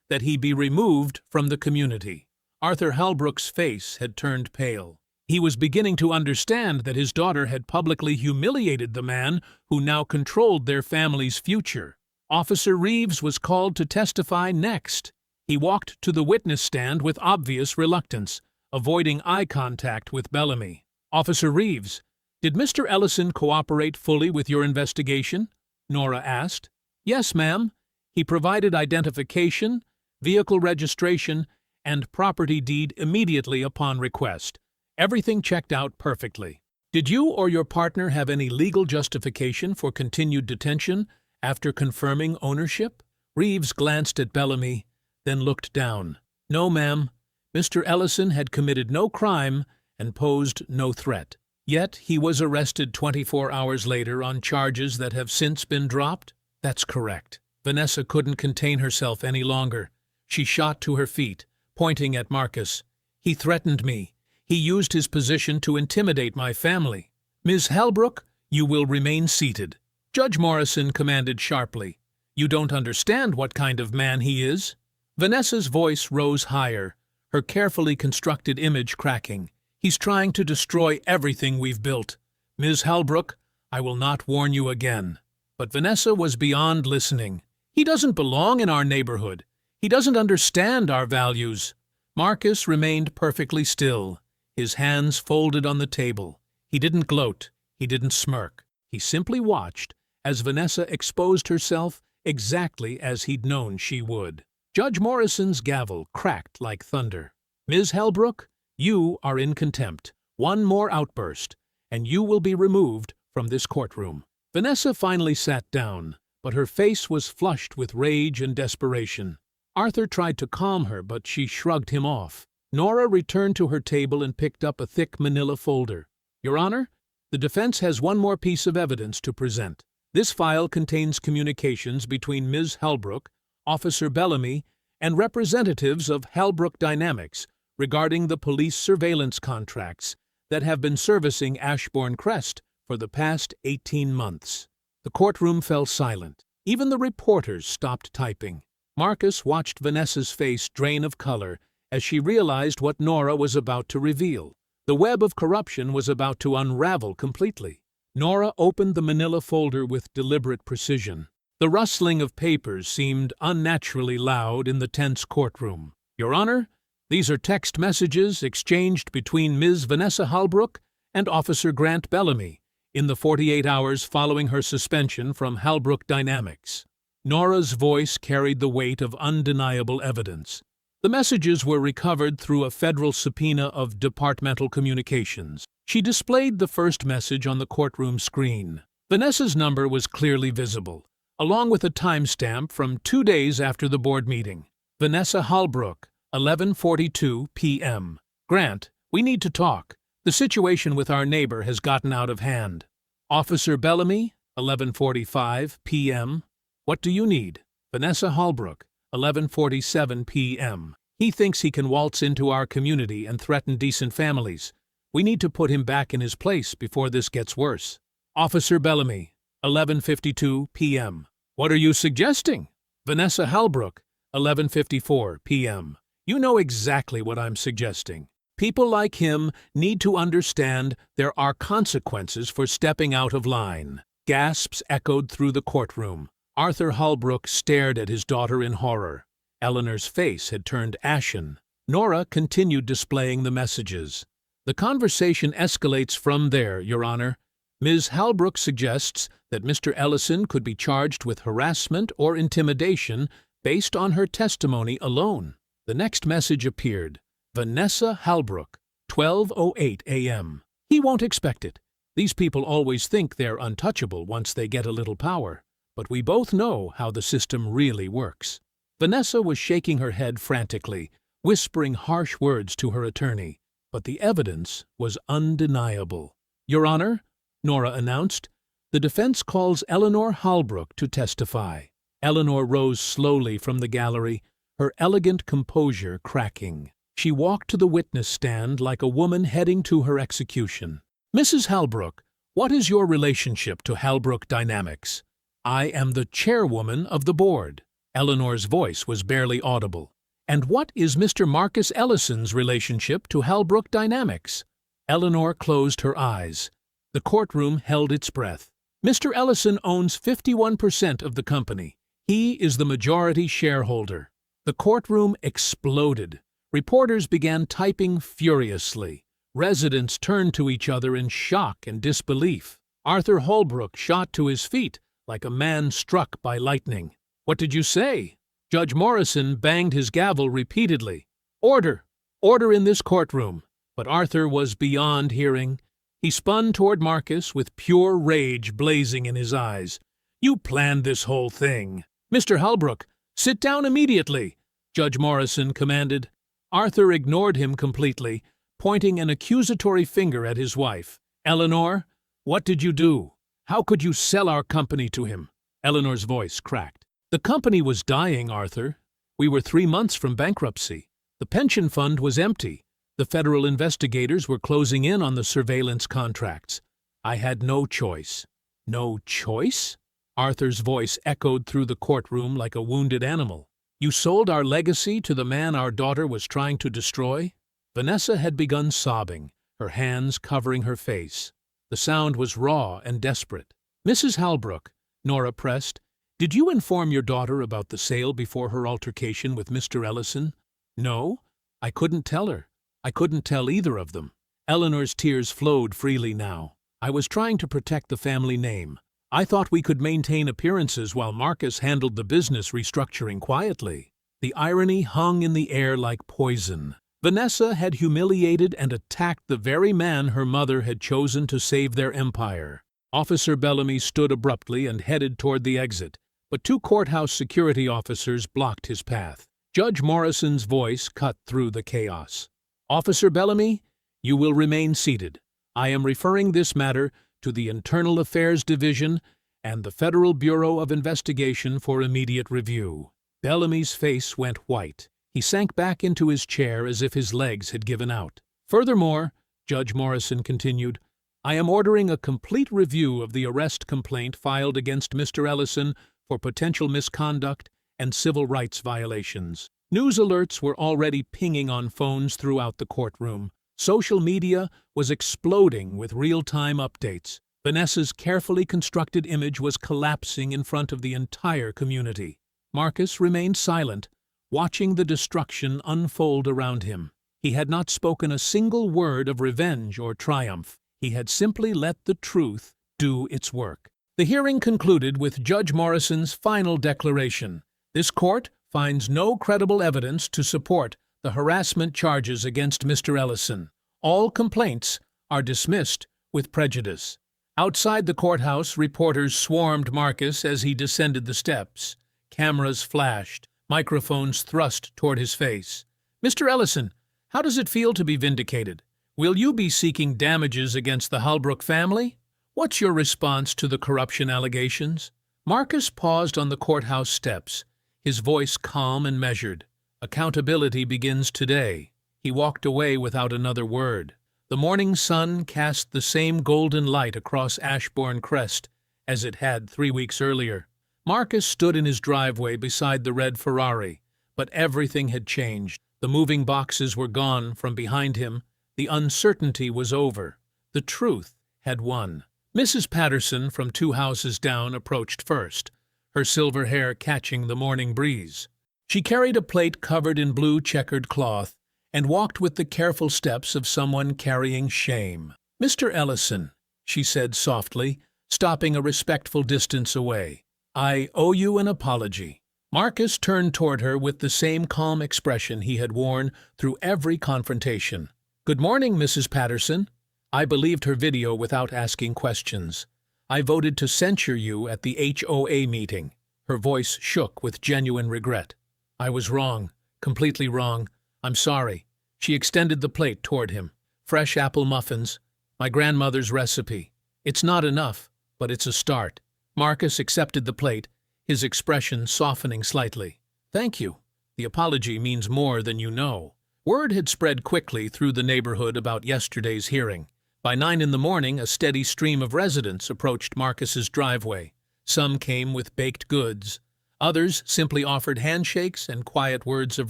Speaker 3: that he be removed from the community. Arthur Halbrook's face had turned pale. He was beginning to understand that his daughter had publicly humiliated the man who now controlled their family's future. Officer Reeves was called to testify next. He walked to the witness stand with obvious reluctance, avoiding eye contact with Bellamy. "Officer Reeves, did Mr. Ellison cooperate fully with your investigation?" Nora asked. "Yes, ma'am. He provided identification, vehicle registration, and property deed immediately upon request. Everything checked out perfectly. Did you or your partner have any legal justification for continued detention after confirming ownership?" Reeves glanced at Bellamy, then looked down. "No, ma'am. Mr. Ellison had committed no crime and posed no threat. Yet he was arrested 24 hours later on charges that have since been dropped?" "That's correct." Vanessa couldn't contain herself any longer. She shot to her feet, pointing at Marcus. "He threatened me. He used his position to intimidate my family." "Ms. Halbrook, you will remain seated," Judge Morrison commanded sharply. "You don't understand what kind of man he is." Vanessa's voice rose higher, her carefully constructed image cracking. "He's trying to destroy everything we've built. Ms. Halbrook, I will not warn you again." But Vanessa was beyond listening. "He doesn't belong in our neighborhood. He doesn't understand our values." Marcus remained perfectly still, his hands folded on the table. He didn't gloat. He didn't smirk. He simply watched as Vanessa exposed herself exactly as he'd known she would. Judge Morrison's gavel cracked like thunder. "Ms. Halbrook, you are in contempt. One more outburst, and you will be removed from this courtroom." Vanessa finally sat down, but her face was flushed with rage and desperation. Arthur tried to calm her, but she shrugged him off. Nora returned to her table and picked up a thick manila folder. "Your Honor, the defense has one more piece of evidence to present. This file contains communications between Ms. Halbrook, Officer Bellamy, and representatives of Halbrook Dynamics regarding the police surveillance contracts that have been servicing Ashbourne Crest for the past 18 months. The courtroom fell silent. Even the reporters stopped typing. Marcus watched Vanessa's face drain of color as she realized what Nora was about to reveal. The web of corruption was about to unravel completely. Nora opened the manila folder with deliberate precision. The rustling of papers seemed unnaturally loud in the tense courtroom. "Your Honor, these are text messages exchanged between Ms. Vanessa Halbrook and Officer Grant Bellamy in the 48 hours following her suspension from Halbrook Dynamics." Nora's voice carried the weight of undeniable evidence. The messages were recovered through a federal subpoena of departmental communications. She displayed the first message on the courtroom screen. Vanessa's number was clearly visible, along with a timestamp from 2 days after the board meeting. "Vanessa Halbrook, 11:42 p.m. Grant, we need to talk. The situation with our neighbor has gotten out of hand." "Officer Bellamy, 11:45 p.m. What do you need?" "Vanessa Halbrook, 11:47 p.m. He thinks he can waltz into our community and threaten decent families. We need to put him back in his place before this gets worse." "Officer Bellamy, 11:52 p.m. What are you suggesting?" "Vanessa Halbrook, 11:54 p.m. You know exactly what I'm suggesting. People like him need to understand there are consequences for stepping out of line." Gasps echoed through the courtroom. Arthur Halbrook stared at his daughter in horror. Eleanor's face had turned ashen. Nora continued displaying the messages. "The conversation escalates from there, Your Honor. Ms. Halbrook suggests that Mr. Ellison could be charged with harassment or intimidation based on her testimony alone. The next message appeared. Vanessa Halbrook, 12:08 a.m. He won't expect it. These people always think they're untouchable once they get a little power, but we both know how the system really works. Vanessa was shaking her head frantically, whispering harsh words to her attorney, but the evidence was undeniable. Your Honor, Nora announced, the defense calls Eleanor Halbrook to testify. Eleanor rose slowly from the gallery, her elegant composure cracking. She walked to the witness stand like a woman heading to her execution. Mrs. Halbrook, what is your relationship to Halbrook Dynamics? I am the chairwoman of the board. Eleanor's voice was barely audible. And what is Mr. Marcus Ellison's relationship to Halbrook Dynamics? Eleanor closed her eyes. The courtroom held its breath. Mr. Ellison owns 51% of the company. He is the majority shareholder. The courtroom exploded. Reporters began typing furiously. Residents turned to each other in shock and disbelief. Arthur Holbrook shot to his feet like a man struck by lightning. What did you say? Judge Morrison banged his gavel repeatedly. Order! Order in this courtroom. But Arthur was beyond hearing. He spun toward Marcus with pure rage blazing in his eyes. You planned this whole thing. Mr. Halbrook, sit down immediately, Judge Morrison commanded. Arthur ignored him completely, pointing an accusatory finger at his wife. Eleanor, what did you do? How could you sell our company to him? Eleanor's voice cracked. The company was dying, Arthur. We were 3 months from bankruptcy. The pension fund was empty. The federal investigators were closing in on the surveillance contracts. I had no choice. No choice? Arthur's voice echoed through the courtroom like a wounded animal. You sold our legacy to the man our daughter was trying to destroy? Vanessa had begun sobbing, her hands covering her face. The sound was raw and desperate. Mrs. Halbrook, Nora pressed, did you inform your daughter about the sale before her altercation with Mr. Ellison? No, I couldn't tell her. I couldn't tell either of them. Eleanor's tears flowed freely now. I was trying to protect the family name. I thought we could maintain appearances while Marcus handled the business restructuring quietly. The irony hung in the air like poison. Vanessa had humiliated and attacked the very man her mother had chosen to save their empire. Officer Bellamy stood abruptly and headed toward the exit, but 2 courthouse security officers blocked his path. Judge Morrison's voice cut through the chaos. Officer Bellamy, you will remain seated. I am referring this matter to the Internal Affairs Division and the Federal Bureau of Investigation for immediate review. Bellamy's face went white. He sank back into his chair as if his legs had given out. Furthermore, Judge Morrison continued, I am ordering a complete review of the arrest complaint filed against Mr. Ellison for potential misconduct and civil rights violations. News alerts were already pinging on phones throughout the courtroom. Social media was exploding with real-time updates. Vanessa's carefully constructed image was collapsing in front of the entire community. Marcus remained silent, watching the destruction unfold around him. He had not spoken a single word of revenge or triumph. He had simply let the truth do its work. The hearing concluded with Judge Morrison's final declaration. This court finds no credible evidence to support the harassment charges against Mr. Ellison. All complaints are dismissed with prejudice. Outside the courthouse, reporters swarmed Marcus as he descended the steps. Cameras flashed, microphones thrust toward his face. Mr. Ellison, how does it feel to be vindicated? Will you be seeking damages against the Halbrook family? What's your response to the corruption allegations? Marcus paused on the courthouse steps, his voice calm and measured. Accountability begins today. He walked away without another word. The morning sun cast the same golden light across Ashbourne Crest as it had 3 weeks earlier. Marcus stood in his driveway beside the red Ferrari, but everything had changed. The moving boxes were gone from behind him. The uncertainty was over. The truth had won. Mrs. Patterson from 2 houses down approached first, her silver hair catching the morning breeze. She carried a plate covered in blue checkered cloth and walked with the careful steps of someone carrying shame. Mr. Ellison, she said softly, stopping a respectful distance away. "I owe you an apology." Marcus turned toward her with the same calm expression he had worn through every confrontation. "Good morning, Mrs. Patterson." I believed her video without asking questions. "I voted to censure you at the HOA meeting." Her voice shook with genuine regret. "I was wrong, completely wrong. I'm sorry." She extended the plate toward him. "Fresh apple muffins, my grandmother's recipe. It's not enough, but it's a start." Marcus accepted the plate, his expression softening slightly. "Thank you. The apology means more than you know." Word had spread quickly through the neighborhood about yesterday's hearing. By 9 in the morning, a steady stream of residents approached Marcus's driveway. Some came with baked goods. Others simply offered handshakes and quiet words of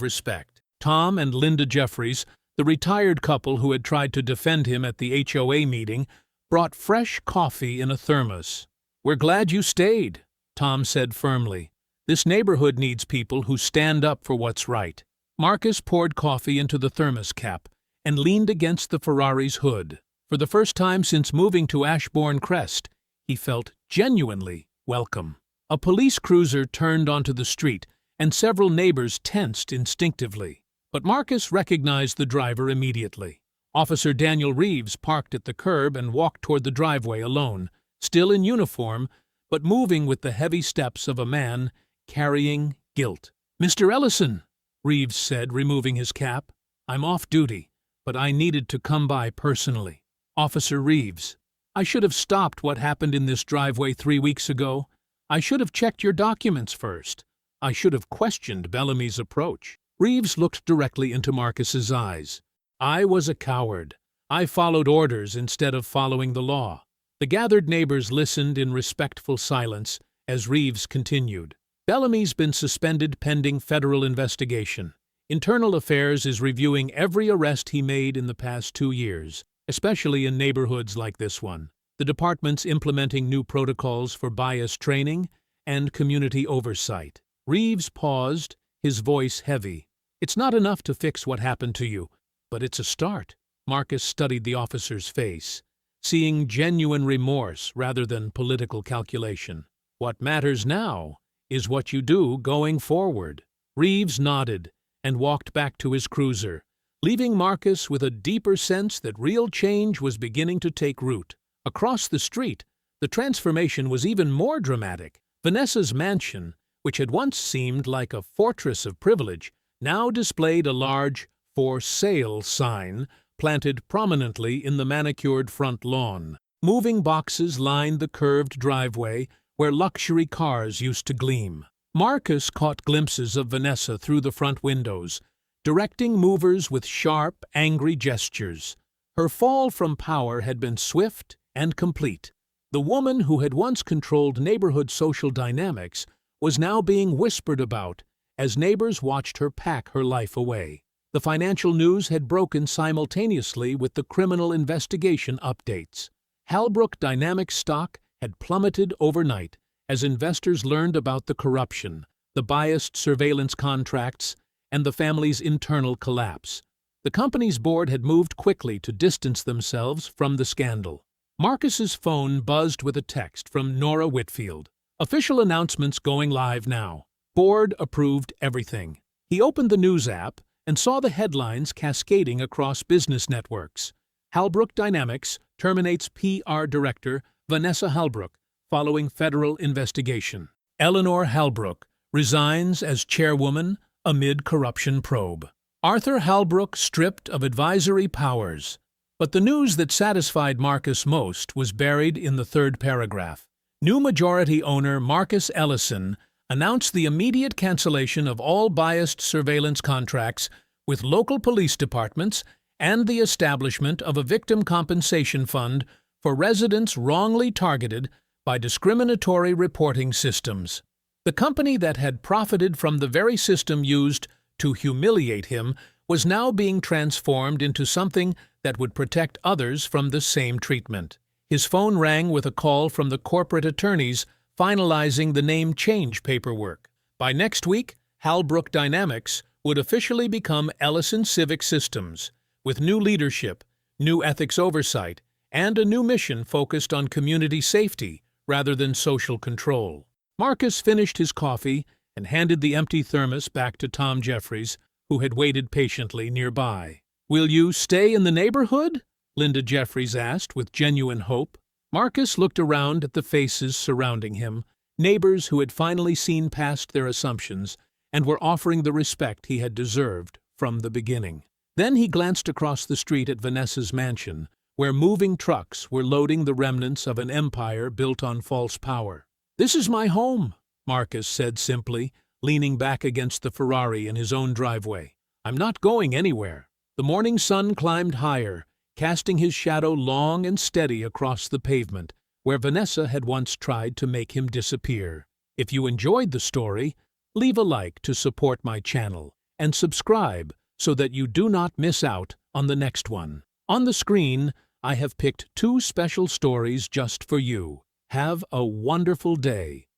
Speaker 3: respect. Tom and Linda Jeffries, the retired couple who had tried to defend him at the HOA meeting, brought fresh coffee in a thermos. "We're glad you stayed," Tom said firmly. "This neighborhood needs people who stand up for what's right." Marcus poured coffee into the thermos cap and leaned against the Ferrari's hood. For the first time since moving to Ashbourne Crest, he felt genuinely welcome. A police cruiser turned onto the street, and several neighbors tensed instinctively. But Marcus recognized the driver immediately. Officer Daniel Reeves parked at the curb and walked toward the driveway alone, still in uniform, but moving with the heavy steps of a man carrying guilt. "Mr. Ellison," Reeves said, removing his cap, "I'm off duty, but I needed to come by personally." "Officer Reeves, I should have stopped what happened in this driveway 3 weeks ago. I should have checked your documents first. I should have questioned Bellamy's approach." Reeves looked directly into Marcus's eyes. "I was a coward. I followed orders instead of following the law." The gathered neighbors listened in respectful silence as Reeves continued. "Bellamy's been suspended pending federal investigation. Internal Affairs is reviewing every arrest he made in the past 2 years, especially in neighborhoods like this one. The department's implementing new protocols for bias training and community oversight." Reeves paused, his voice heavy. "It's not enough to fix what happened to you, but it's a start." Marcus studied the officer's face, seeing genuine remorse rather than political calculation. "What matters now is what you do going forward." Reeves nodded and walked back to his cruiser, leaving Marcus with a deeper sense that real change was beginning to take root. Across the street, the transformation was even more dramatic. Vanessa's mansion, which had once seemed like a fortress of privilege, now displayed a large "For Sale" sign planted prominently in the manicured front lawn. Moving boxes lined the curved driveway where luxury cars used to gleam. Marcus caught glimpses of Vanessa through the front windows, directing movers with sharp, angry gestures. Her fall from power had been swift and complete. The woman who had once controlled neighborhood social dynamics was now being whispered about as neighbors watched her pack her life away. The financial news had broken simultaneously with the criminal investigation updates. Halbrook Dynamics stock had plummeted overnight as investors learned about the corruption, the biased surveillance contracts, and the family's internal collapse. The company's board had moved quickly to distance themselves from the scandal. Marcus's phone buzzed with a text from Nora Whitfield. "Official announcements going live now. Board approved everything." He opened the news app and saw the headlines cascading across business networks. Halbrook Dynamics terminates PR director Vanessa Halbrook following federal investigation. Eleanor Halbrook resigns as chairwoman amid corruption probe. Arthur Halbrook stripped of advisory powers. But the news that satisfied Marcus most was buried in the third paragraph. New majority owner Marcus Ellison announced the immediate cancellation of all biased surveillance contracts with local police departments and the establishment of a victim compensation fund for residents wrongly targeted by discriminatory reporting systems. The company that had profited from the very system used to humiliate him was now being transformed into something that would protect others from the same treatment. His phone rang with a call from the corporate attorneys finalizing the name change paperwork. By next week, Halbrook Dynamics would officially become Ellison Civic Systems, with new leadership, new ethics oversight, and a new mission focused on community safety rather than social control. Marcus finished his coffee and handed the empty thermos back to Tom Jeffries, who had waited patiently nearby. "Will you stay in the neighborhood?" Linda Jeffries asked with genuine hope. Marcus looked around at the faces surrounding him, neighbors who had finally seen past their assumptions and were offering the respect he had deserved from the beginning. Then he glanced across the street at Vanessa's mansion, where moving trucks were loading the remnants of an empire built on false power. "This is my home," Marcus said simply, leaning back against the Ferrari in his own driveway. "I'm not going anywhere." The morning sun climbed higher, casting his shadow long and steady across the pavement, where Vanessa had once tried to make him disappear. If you enjoyed the story, leave a like to support my channel, and subscribe so that you do not miss out on the next one. On the screen, I have picked 2 special stories just for you. Have a wonderful day.